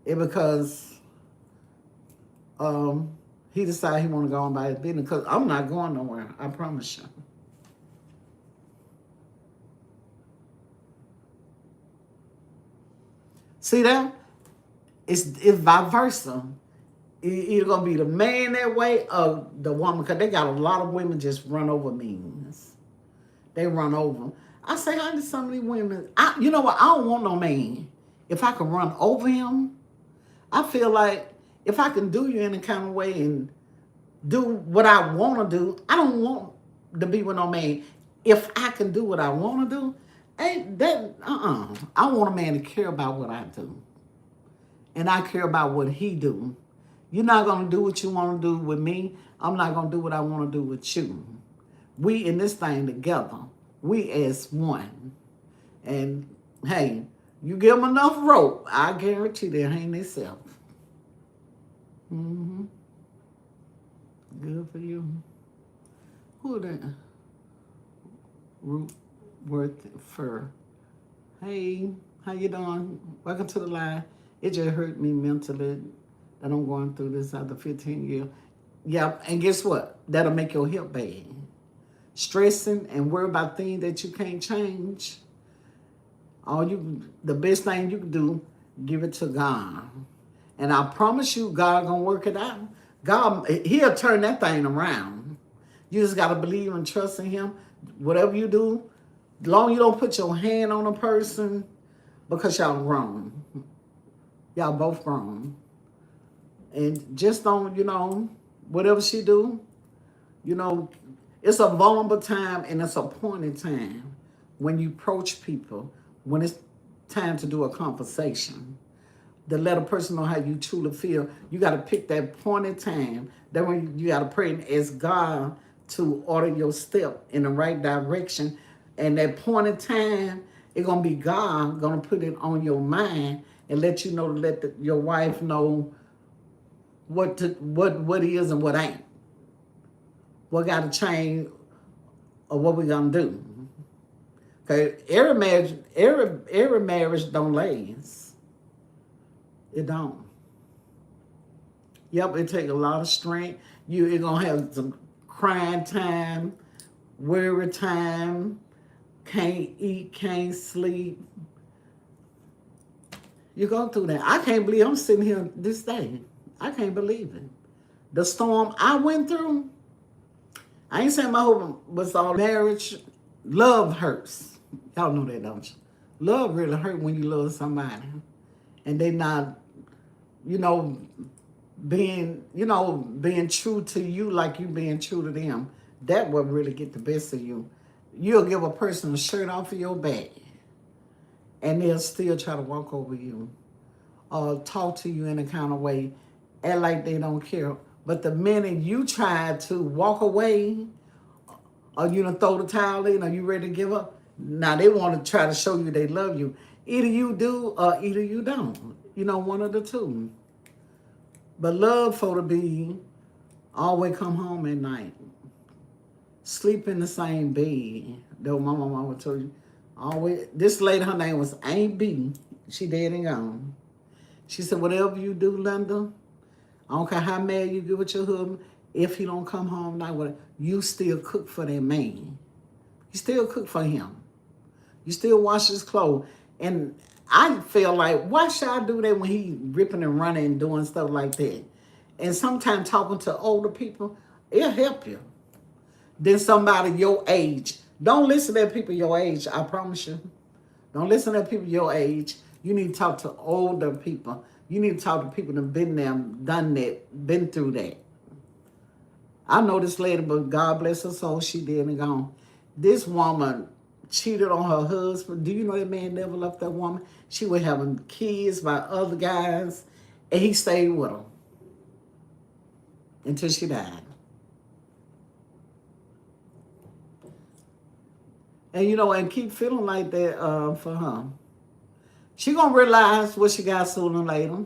it because he decided he want to go on by his business, because I'm not going nowhere. I promise you. See that? It's vice versa. Either gonna be the man that way or the woman, because they got a lot of women just run over means. They run over. I say, how did some of these women? You know what? I don't want no man. If I can run over him, I feel like if I can do you in a kind of way and do what I want to do, I don't want to be with no man. If I can do what I want to do, ain't that I want a man to care about what I do, and I care about what he do. You're not gonna do what you want to do with me. I'm not gonna do what I want to do with you. We in this thing together. We as one. And hey, you give them enough rope, I guarantee they'll hang themselves. Good for you. Who that? Root Worth Fur. Hey, how you doing? Welcome to the live. It just hurt me mentally that I'm going through this after 15 years. Yeah, and guess what? That'll make your hip bad. Stressing and worry about things that you can't change. The best thing you can do, give it to God. And I promise you, God gonna work it out. God, he'll turn that thing around. You just gotta believe and trust in him. Whatever you do, as long as you don't put your hand on a person, because y'all grown. Y'all both grown. And just don't, whatever she do, it's a vulnerable time and it's a appointed time when you approach people, when it's time to do a conversation. To let a person know how you truly feel, you got to pick that point time. That when you got to pray and ask God to order your step in the right direction. And that point in time, it's going to be God going to put it on your mind and let you know, your wife know what is and what ain't. What got to change or what we going to do. Okay, every marriage don't last. It don't. Yep, it take a lot of strength. You're going to have some crying time, worry time, can't eat, can't sleep. You go through that. I can't believe I'm sitting here this day. I can't believe it. The storm I went through, I ain't saying my whole was all marriage. Love hurts. Y'all know that, don't you? Love really hurt when you love somebody. And they not, being true to you like you being true to them. That will really get the best of you. You'll give a person a shirt off of your back, and they'll still try to walk over you or talk to you in a kind of way, act like they don't care. But the minute you try to walk away, or you done throw the towel in, or you ready to give up, now they want to try to show you they love you. Either you do or either you don't. One of the two. But love for to be always come home at night. Sleep in the same bed. Though my mama told you. Always. This lady, her name was Aunt B. She dead and gone. She said, whatever you do, Linda, I don't care how mad you get with your husband, if he don't come home night, you still cook for that man. You You still cook for him. You still wash his clothes. And I feel like, why should I do that when he ripping and running and doing stuff like that? And sometimes talking to older people, it'll help you. Then somebody your age. Don't listen to people your age, I promise you. Don't listen to people your age. You need to talk to older people. You need to talk to people that have been there, done that, been through that. I know this lady, but God bless her soul, she did and gone. This woman cheated on her husband. Do you know that man never left that woman? She was having kids by other guys, and he stayed with her until she died. And and keep feeling like that for her. She gonna realize what she got sooner or later.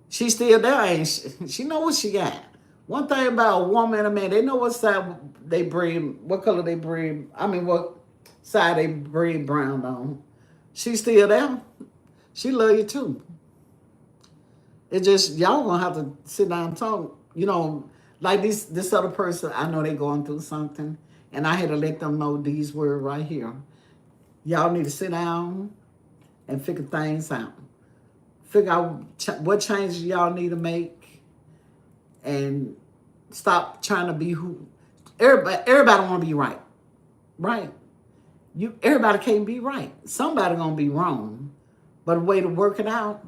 She still there, ain't she? She know what she got. One thing about a woman and a man, they know what side they breed, what color they breed. I mean, what side they breed brown on. She still there. She love you too. It's just y'all gonna have to sit down and talk. Like this other person, I know they going through something, and I had to let them know these words right here. Y'all need to sit down and figure things out. Figure out what changes y'all need to make, and stop trying to be who. Everybody want to be right, right? Everybody can't be right. Somebody gonna be wrong, but a way to work it out: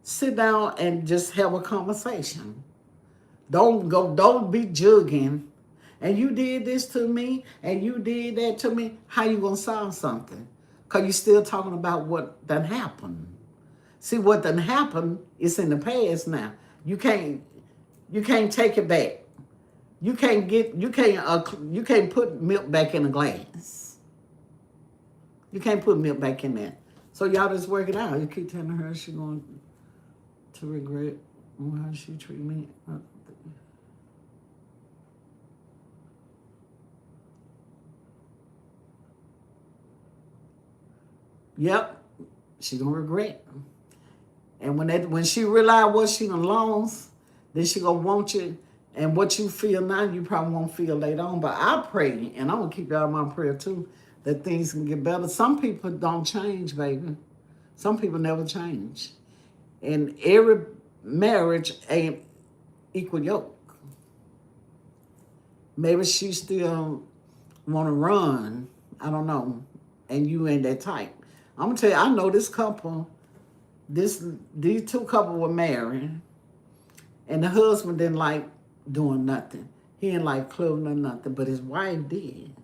sit down and just have a conversation. Don't be jugging. And you did this to me, and you did that to me. How you gonna solve something? Cause you still talking about what done happened. See, what done happened is in the past now. You can't take it back. You can't put milk back in a glass. You can't put milk back in there. So y'all just work it out. You keep telling her she going to regret how she treat me. Yep, she gonna regret. And when she realize what she done lost, then she gonna want you. And what you feel now, you probably won't feel later on. But I pray, and I'm gonna keep y'all in my prayer too, that things can get better. Some people don't change, baby. Some people never change. And every marriage ain't equal yoke. Maybe she still wanna run. I don't know. And you ain't that type. I'm gonna tell you, I know this couple, these two couples were married, and the husband didn't like doing nothing. He didn't like clothing or nothing, but his wife did.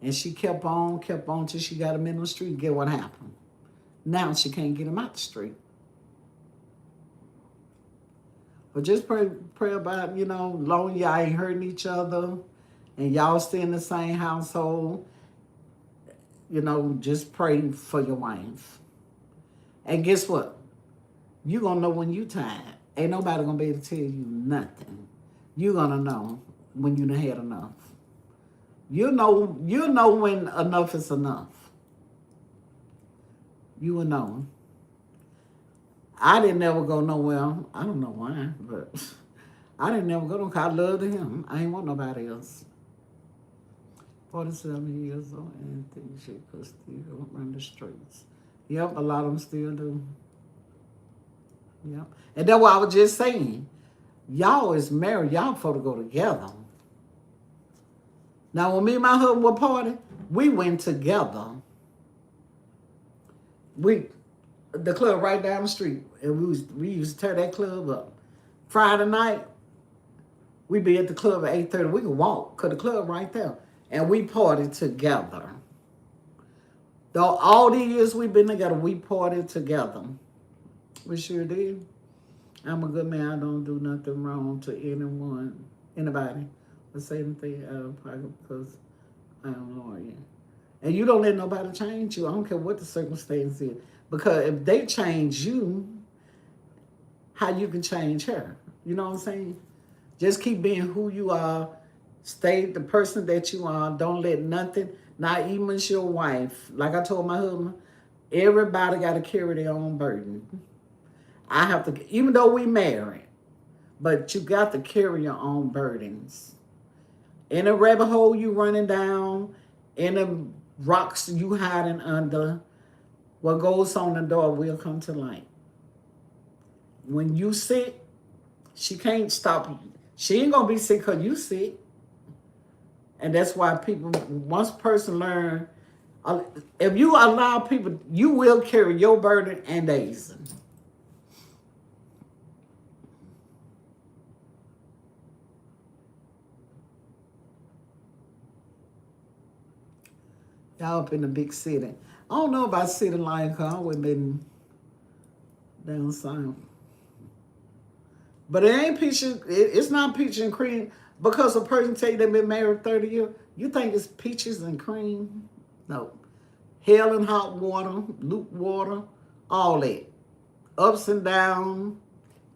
And she kept on till she got him in the street. Get what happened? Now she can't get him out the street. But just pray about, long y'all ain't hurting each other, and y'all stay in the same household. Just pray for your wife. And guess what? You gonna know when you tired. Ain't nobody gonna be able to tell you nothing. You gonna know when you done had enough. You know when enough is enough. You will know. I didn't never go nowhere. I don't know why, but I didn't never go nowhere because I loved him. I ain't want nobody else. 47 years old and think she could still run the streets. Yep, a lot of them still do. Yep. And that's what I was just saying. Y'all is married. Y'all supposed to go together. Now, when me and my husband were partying, we went together. The club right down the street, and we used to tear that club up. Friday night, we be at the club at 8:30. We could walk, cause the club right there. And we partied together. Though all these years we've been together, we partied together. We sure did. I'm a good man. I don't do nothing wrong to anybody. Let's say anything out of pocket because I am loyal. And you don't let nobody change you. I don't care what the circumstance is. Because if they change you, how you can change her? You know what I'm saying? Just keep being who you are. Stay the person that you are. Don't let nothing, not even your wife. Like I told my husband, everybody got to carry their own burden. I have to, even though we married, but you got to carry your own burdens. In a rabbit hole you running down, Any rocks you hiding under, what goes on the door will come to light. When you sick, she can't stop you. She ain't gonna be sick because you sick. And that's why people, once a person learn, if you allow people, you will carry your burden and theirs. Y'all up in the big city. I don't know about city life because I always been down south. But it ain't it's not peaches and cream because a person tell you they've been married 30 years. You think it's peaches and cream? No. Hell and hot water, lukewater, all that. Ups and downs,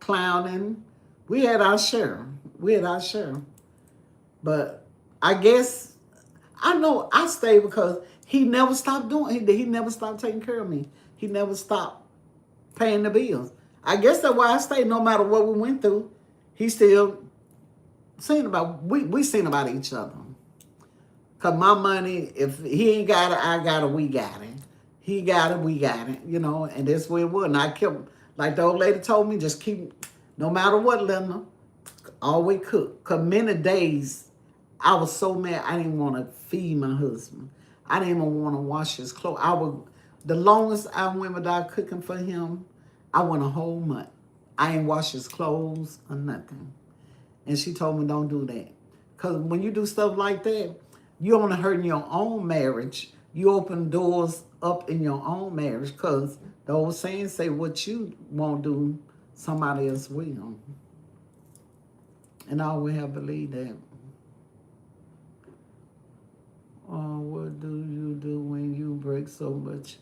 clowning. We had our share. But I guess, I know I stayed because he never stopped doing it. He never stopped taking care of me. He never stopped paying the bills. I guess that's why I stayed no matter what we went through. He still seen about, we seen about each other. Because my money, if he ain't got it, I got it, we got it. He got it, we got it, and that's where it was. And I kept, like the old lady told me, just keep, no matter what, Linda, always cook. Because many days, I was so mad, I didn't want to feed my husband. I didn't even want to wash his clothes. The longest I went without cooking for him, I went a whole month. I ain't wash his clothes or nothing. And she told me, don't do that. Because when you do stuff like that, you're only hurting your own marriage. You open doors up in your own marriage because the old saying say what you won't do, somebody else will. And I always have believed that. Oh, what do you do when you break so much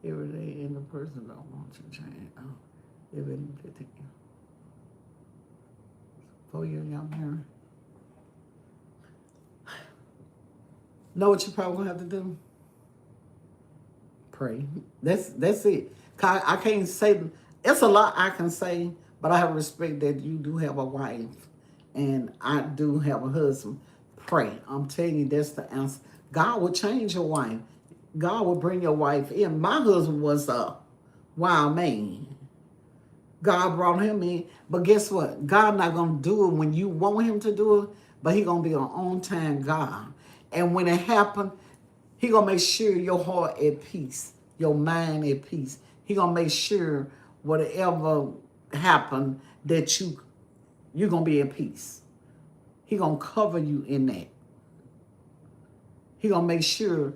every day and the person don't want to change? Oh, even 15 years. 4 years young married. Know what you probably gonna have to do? Pray. That's it. I can't say, it's a lot I can say, but I have respect that you do have a wife and I do have a husband. Pray. I'm telling you, that's the answer. God will change your wife. God will bring your wife in. My husband was a wild man. God brought him in. But guess what? God not going to do it when you want him to do it, but he going to be an on-time God. And when it happens, he going to make sure your heart at peace, your mind at peace. He going to make sure whatever happened that you're going to be at peace. He going to cover you in that. He going to make sure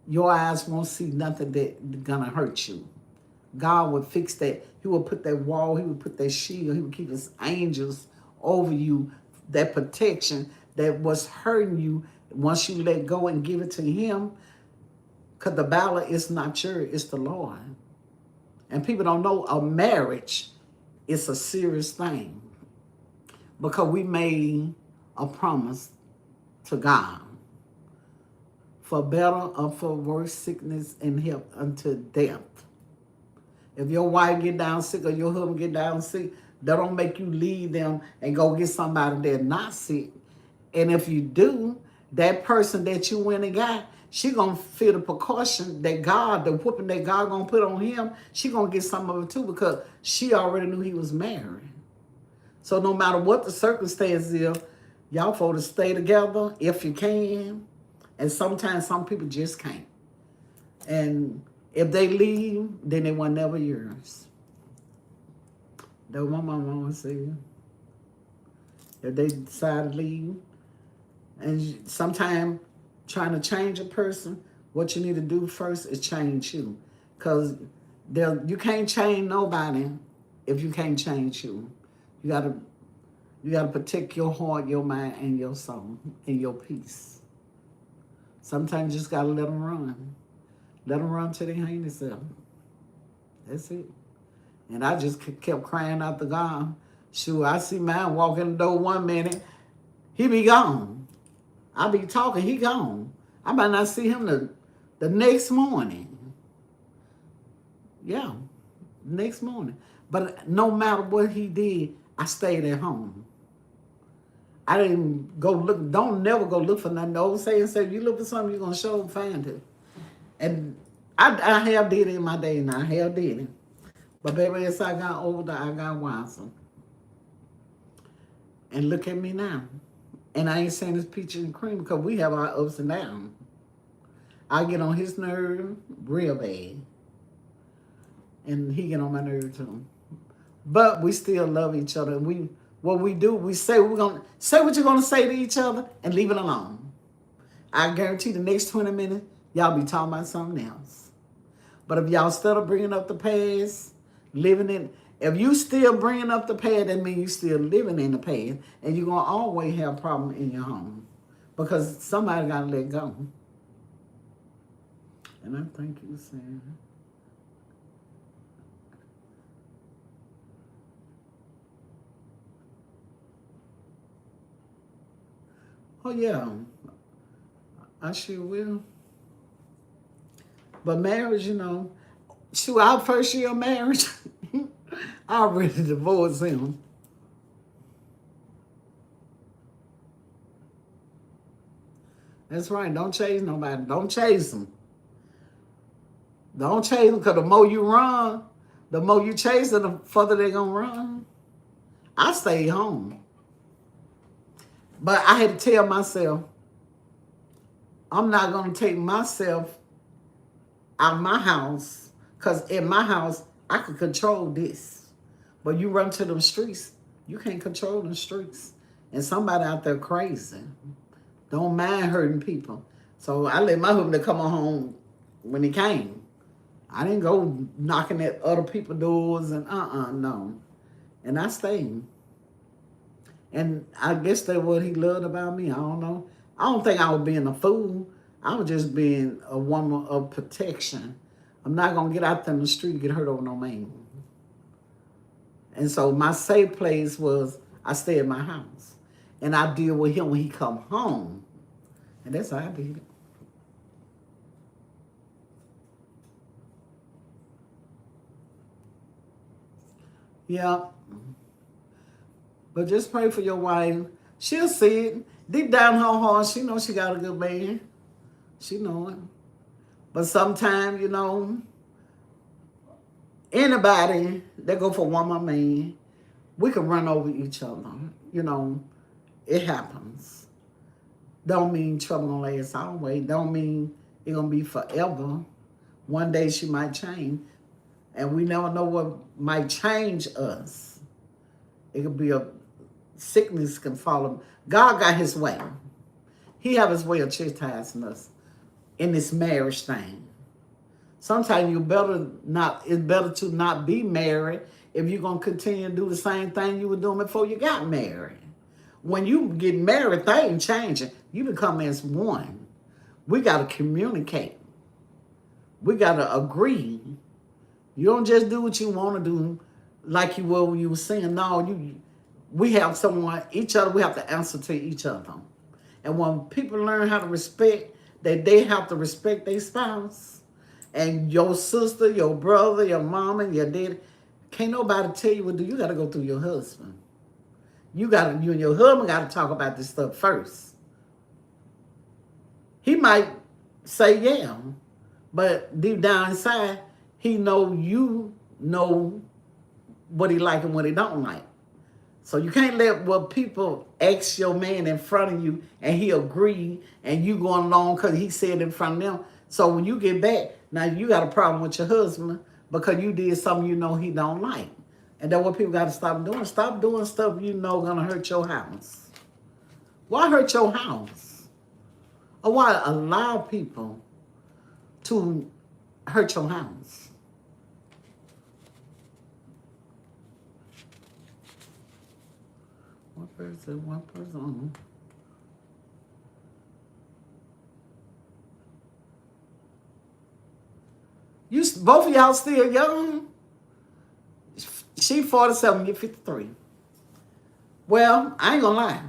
your eyes won't see nothing that going to hurt you. God would fix that. He would put that wall. He would put that shield. He would keep his angels over you, that protection that was hurting you. Once you let go and give it to him, because the battle is not yours, it's the Lord. And people don't know a marriage is a serious thing because we made a promise to God for better or for worse, sickness and health unto death. If your wife get down sick or your husband get down sick, that don't make you leave them and go get somebody that's not sick. And if you do, that person that you went and got, she gonna feel the precaution that God, the whooping that God gonna put on him, she gonna get some of it too because she already knew he was married. So no matter what the circumstances is, y'all for to stay together if you can. And sometimes some people just can't. And if they leave, then they were never yours. That's what my mama said. If they decide to leave, and sometimes trying to change a person, what you need to do first is change you. Because you can't change nobody if you can't change you. You gotta protect your heart, your mind, and your soul, and your peace. Sometimes you just gotta let them run. Let them run till they hang themselves. That's it. And I just kept crying out to God. Sure, I see mine walk in the door 1 minute, he be gone. I be talking, he gone. I might not see him the next morning. Yeah, next morning. But no matter what he did, I stayed at home. I didn't go look. Don't never go look for nothing. The old saying said, you look for something, you're gonna show find it. And I have did it in my day now. I have did it. But baby, as I got older, I got wiser. And look at me now. And I ain't saying it's peaches and cream because we have our ups and downs. I get on his nerve real bad. And he get on my nerve too. But we still love each other. And what we do, we say we're gonna say what you're gonna say to each other and leave it alone. I guarantee the next 20 minutes, y'all be talking about something else. But if y'all still bringing up the past, living in, if you still bringing up the past, that means you still living in the past, and you're gonna always have problems in your home because somebody gotta let go. And I think you said. Oh yeah, I sure will. But marriage, shoot, our first year of marriage, I already divorced him. That's right. Don't chase nobody. Don't chase them. Don't chase them because the more you run, the more you chase them, the further they're going to run. I stayed home. But I had to tell myself, I'm not going to take myself out of my house because in my house, I could control this. But you run to them streets, you can't control them streets. And somebody out there crazy. Don't mind hurting people. So I let my husband come on home when he came. I didn't go knocking at other people's doors and no. And I stayed. And I guess that's what he loved about me. I don't know. I don't think I was being a fool. I was just being a woman of protection. I'm not going to get out there in the street and get hurt over no man. And so my safe place was I stay at my house. And I deal with him when he come home. And that's how I did it. Yeah. But just pray for your wife. She'll see it. Deep down her heart, she knows she got a good man. She know it. But sometimes, anybody that go for one more man, we can run over each other. It happens. Don't mean trouble gonna last always. Don't mean it gonna be forever. One day she might change. And we never know what might change us. It could be a sickness can follow. God got his way. He have his way of chastising us in this marriage thing. Sometimes it's better to not be married if you're going to continue to do the same thing you were doing before you got married. When you get married, things changing. You become as one. We got to communicate. We got to agree. You don't just do what you want to do like you were when you were singing. No, we have someone, each other, we have to answer to each other. And when people learn how to respect, that they have to respect their spouse. And your sister, your brother, your mama, your dad, can't nobody tell you what to do. You got to go through your husband. You and your husband got to talk about this stuff first. He might say yeah, but deep down inside, he know you know what he like and what he don't like. So you can't let what people ask your man in front of you and he agree and you going along because he said in front of them. So when you get back, now you got a problem with your husband because you did something you know he don't like. And that's what people got to stop doing. Stop doing stuff you know going to hurt your house. Why hurt your house? Or why allow people to hurt your house? One person. Both of y'all still young. She 47, you 53. Well, I ain't gonna lie.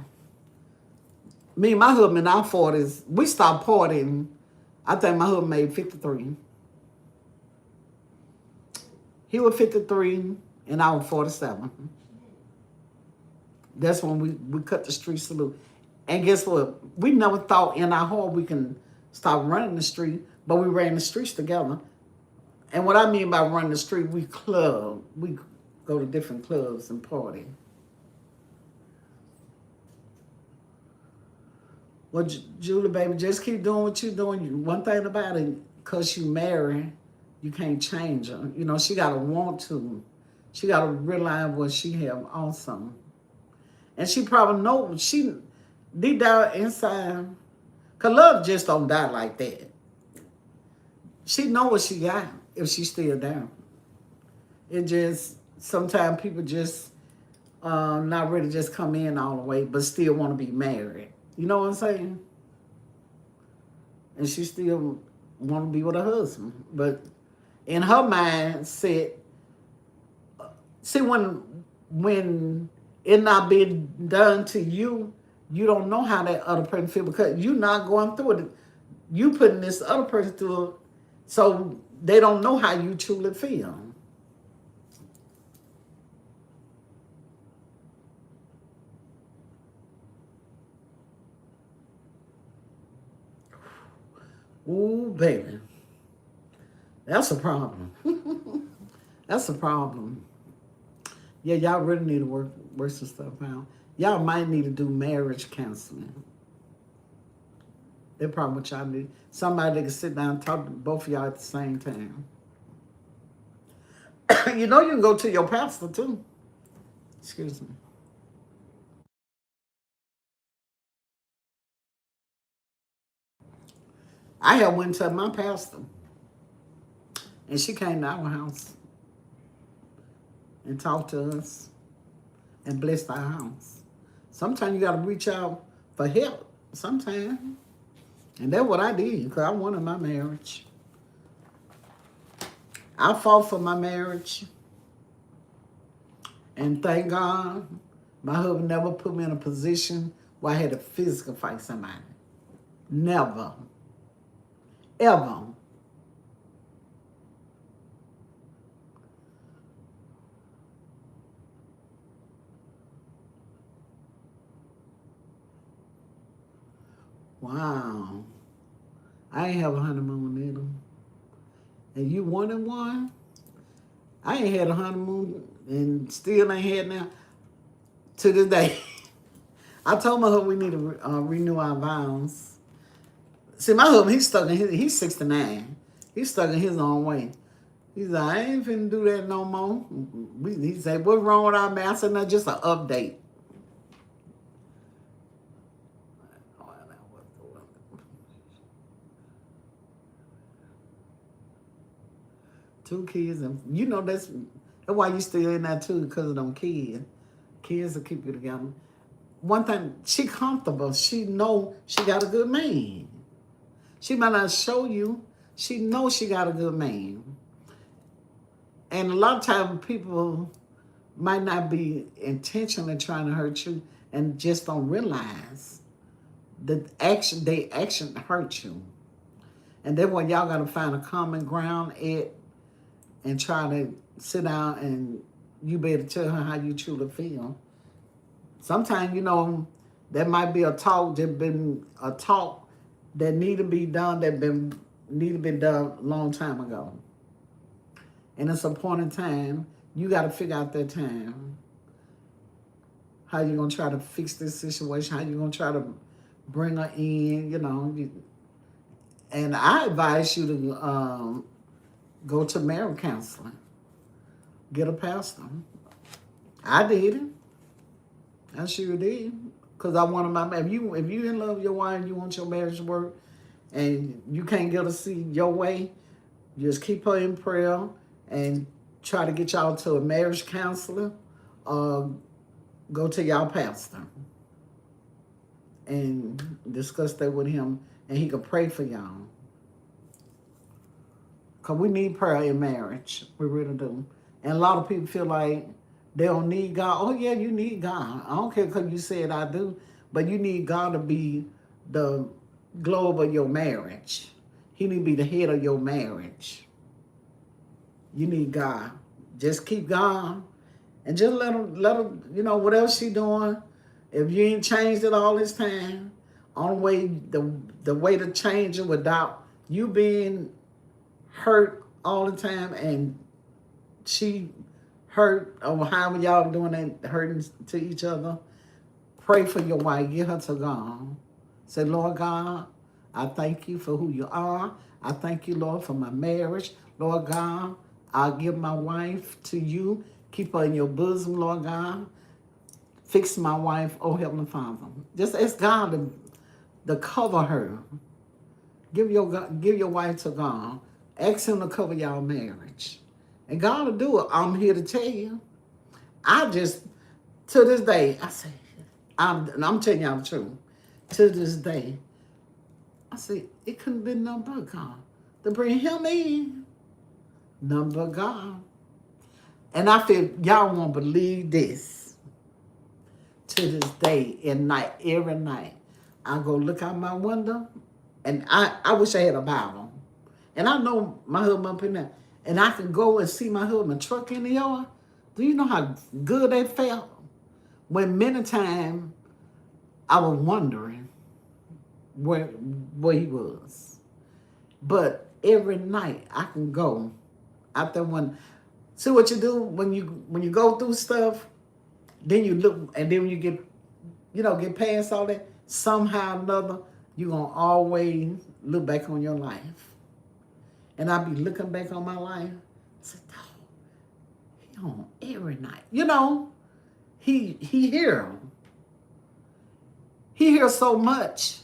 Me and my husband in our 40s, we stopped partying. I think my husband made 53. He was 53 and I was 47. That's when we cut the street salute. And guess what? We never thought in our heart we can stop running the street, but we ran the streets together. And what I mean by running the street, we club. We go to different clubs and party. Well, Julie, baby, just keep doing what you're doing. One thing about it, because you married, you can't change her. You know, she got to want to. She got to realize what she have also. And she probably know, she deep down inside, because love just don't die like that. She know what she got if she's still down. It just, sometimes people just not ready to just come in all the way, but still want to be married. You know what I'm saying? And she still want to be with her husband. But in her mindset, see, when it not being done to you, you don't know how that other person feel because you're not going through it. You putting this other person through it, so they don't know how you truly feel. Ooh, baby. That's a problem. That's a problem. Yeah, y'all really need to work some stuff out. Y'all might need to do marriage counseling. That's probably what y'all need. Somebody that can sit down and talk to both of y'all at the same time. You know you can go to your pastor too. Excuse me. I had went to my pastor, and she came to our house and talked to us and blessed our house. Sometimes you got to reach out for help. Sometimes. And that's what I did because I wanted my marriage. I fought for my marriage. And thank God, my husband never put me in a position where I had to physically fight somebody. Never. Ever. Wow. I ain't have a honeymoon either. And you wanted one? I ain't had a honeymoon and still ain't had now to this day. I told my husband we need to renew our vows. See, my husband, he's 69. He's stuck in his own way. He's like, I ain't finna do that no more. He said, what's wrong with our man? I said, no, just an update. Two kids, and you know that's why you still in that too, because of them kids. Kids will keep you together. One thing, she comfortable. She know she got a good man. She might not show you. She knows she got a good man. And a lot of times people might not be intentionally trying to hurt you and just don't realize that they action hurt you. And then when y'all gotta find a common ground and try to sit down and you better tell her how you truly feel. Sometimes, you know, there might be a talk that need to be done need to be done a long time ago. And it's a point in time, you got to figure out that time. How you going to try to fix this situation, how you going to try to bring her in, you know. And I advise you to go to marriage counseling. Get a pastor. I did it. I sure did. Because I wanted my, if you in love with your wife and you want your marriage to work and you can't get to see your way, just keep her in prayer and try to get y'all to a marriage counselor or go to y'all pastor and discuss that with him and he can pray for y'all. Because we need prayer in marriage. We really do. And a lot of people feel like they don't need God. Oh, yeah, you need God. I don't care because you said I do. But you need God to be the globe of your marriage. He need to be the head of your marriage. You need God. Just keep God And just let her, you know, whatever she doing, if you ain't changed it all this time, only way, the way to change it without you being hurt all the time and she hurt or however y'all doing that, hurting to each other, pray for your wife, get her to God. Say, Lord God, I thank you for who you are. I thank you, Lord, for my marriage. Lord God, I'll give my wife to you. Keep her in your bosom, Lord God. Fix my wife, oh Heavenly Father. Just ask God to cover her. Give your wife to God. Ask him to cover y'all marriage. And God will do it. I'm here to tell you. I just, to this day, I say, I'm telling y'all the truth. To this day, I say, it couldn't have been none but God to bring him in. None but God. And I feel y'all won't believe this. To this day, at night, every night, I go look out my window, and I wish I had a Bible. And I know my husband up in there. And I can go and see my husband truck in the yard. Do you know how good that felt? When many times I was wondering where he was. But every night I can go out there when, see what you do when you go through stuff, then you look, and then when you get past all that, somehow or another, you're going to always look back on your life. And I be looking back on my life. I said, oh, he on every night. You know, he here. He here so much.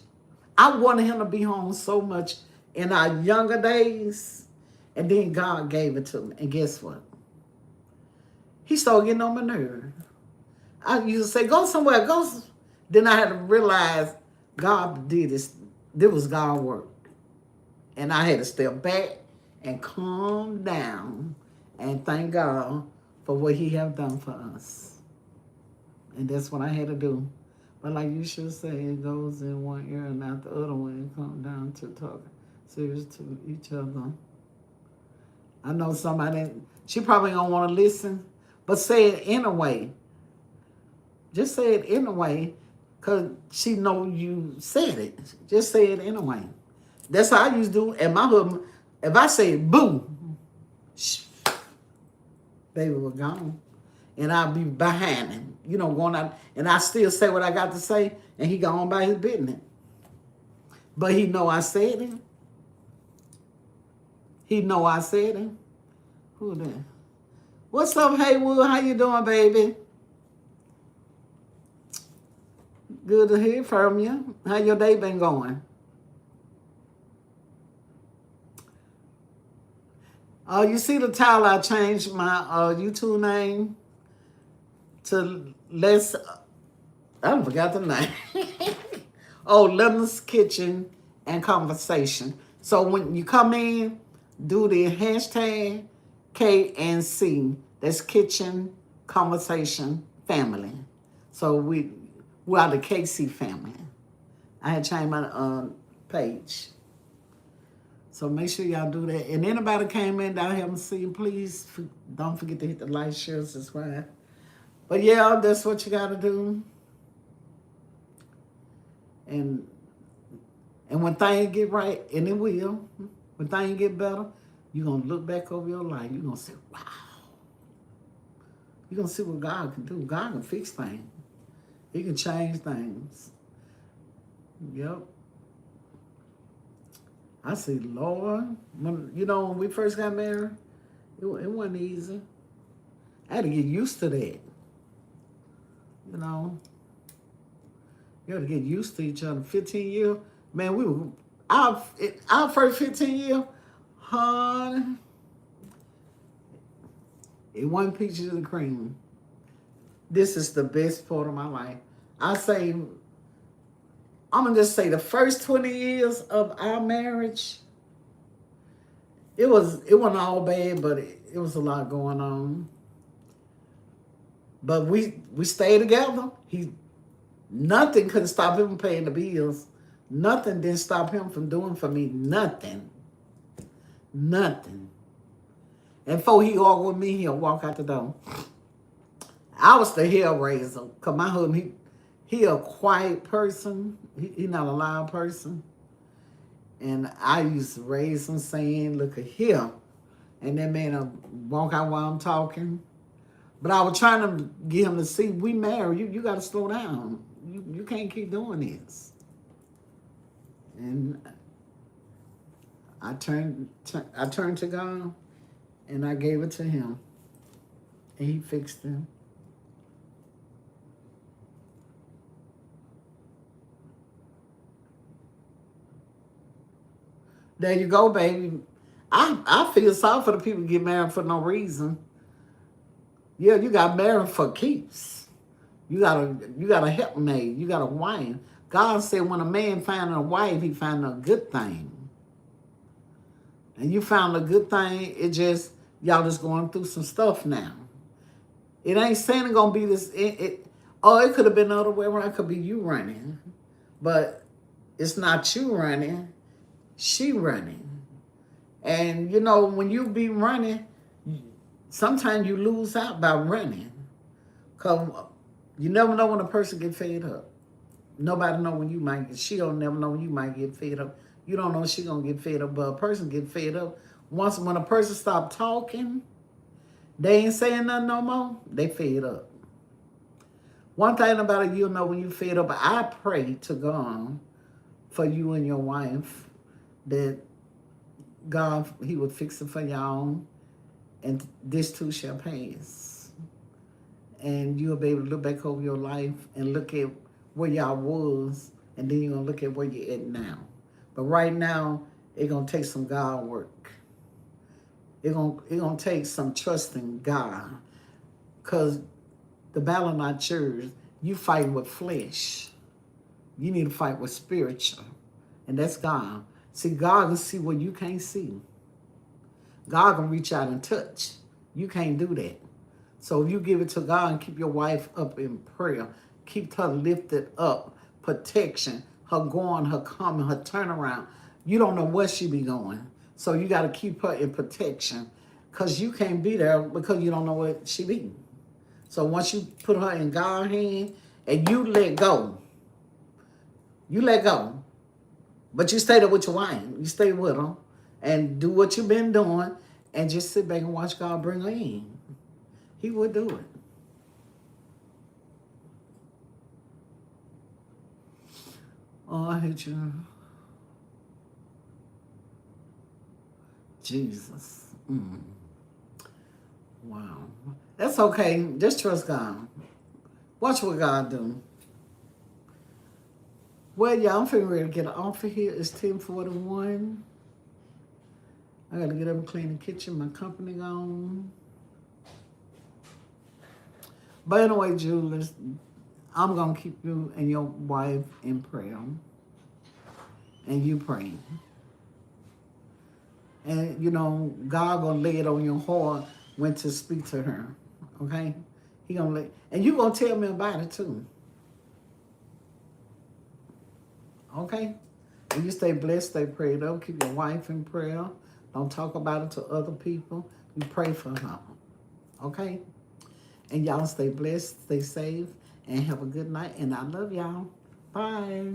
I wanted him to be home so much in our younger days. And then God gave it to me. And guess what? He started getting on my nerve. I used to say, go somewhere, go. Then I had to realize God did this. This was God's work. And I had to step back and calm down and thank God for what he have done for us. And that's what I had to do. But like you should say, it goes in one ear and out the other one. It comes down to talking serious to each other. I know somebody, she probably don't want to listen, but say it anyway. Just say it anyway, because she know you said it. Just say it anyway. That's how I used to do. And my husband, if I say boo, baby was gone. And I'll be behind him, going out. And I still say what I got to say, and he go on by his business. But he know I said it. He know I said it. Who that? What's up, Haywood? How you doing, baby? Good to hear from you. How your day been going? You see the title, I changed my YouTube name to I forgot the name. Leonard's Kitchen and Conversation. So when you come in, do the hashtag KNC. That's Kitchen Conversation Family. So we are the KC family. I had changed my page. So make sure y'all do that. And anybody came in that I haven't seen, please don't forget to hit the like, share, subscribe. But yeah, that's what you got to do. And when things get right, and it will, when things get better, you're going to look back over your life. You're going to say, wow. You're going to see what God can do. God can fix things. He can change things. Yep. I say, Lord, when we first got married, it wasn't easy. I had to get used to that. You had to get used to each other. 15 years, man, our first 15 years, honey, it wasn't peaches and cream. This is the best part of my life. I'm going to just say the first 20 years of our marriage, it wasn't all bad, but it was a lot going on. But we stayed together. Nothing could stop him from paying the bills. Nothing didn't stop him from doing for me. Nothing. And before he argued with me, he'll walk out the door. I was the hell raiser. Cause my husband, he a quiet person. He not a loud person. And I used to raise him saying, look at here. And that man will walk out while I'm talking. But I was trying to get him to see, we married. You got to slow down. You can't keep doing this. And I turned to God, and I gave it to him. And he fixed it. There you go, baby. I feel sorry for the people who get married for no reason. Yeah, you got married for keeps. You got a helpmate. You got a wife. God said when a man find a wife, he found a good thing. And you found a good thing. It just, y'all just going through some stuff now. It ain't saying it's going to be this. It could have been the other way around. It could be you running. But it's not you running. She running. And, you know, when you be running, sometimes you lose out by running. Because you never know when a person get fed up. Nobody know when you might get, she don't never know when you might get fed up. You don't know she gonna get fed up, but a person get fed up. Once when a person stop talking, they ain't saying nothing no more, they fed up. One thing about it, you'll know when you fed up. I pray to God for you and your wife that God, he would fix it for y'all, and this too shall pass. And you'll be able to look back over your life and look at where y'all was, and then you're going to look at where you're at now. But right now, it's going to take some God work. It's gonna take some trust in God. Because the battle not yours. You fight with flesh. You need to fight with spiritual. And that's God. See, God can see what you can't see. God can reach out and touch. You can't do that. So if you give it to God and keep your wife up in prayer, keep her lifted up, protection, her going, her coming, her turnaround. You don't know where she be going. So you got to keep her in protection because you can't be there because you don't know where she be. So once you put her in God's hand and you let go, but you stay there with your wife. You stay with her and do what you've been doing and just sit back and watch God bring her in. He would do it. Oh, I hate you. Jesus. Wow. That's okay. Just trust God. Watch what God do. Well, yeah, I'm figuring ready to get an offer here. It's 10:41. I got to get up and clean the kitchen. My company gone. But anyway, Julius, I'm going to keep you and your wife in prayer. And you praying. And, you know, God going to lay it on your heart when to speak to her. Okay? He going to lay, and you going to tell me about it too. Okay? And you stay blessed, stay prayed up. Keep your wife in prayer. Don't talk about it to other people. You pray for her. Okay? And y'all stay blessed, stay safe, and have a good night. And I love y'all. Bye.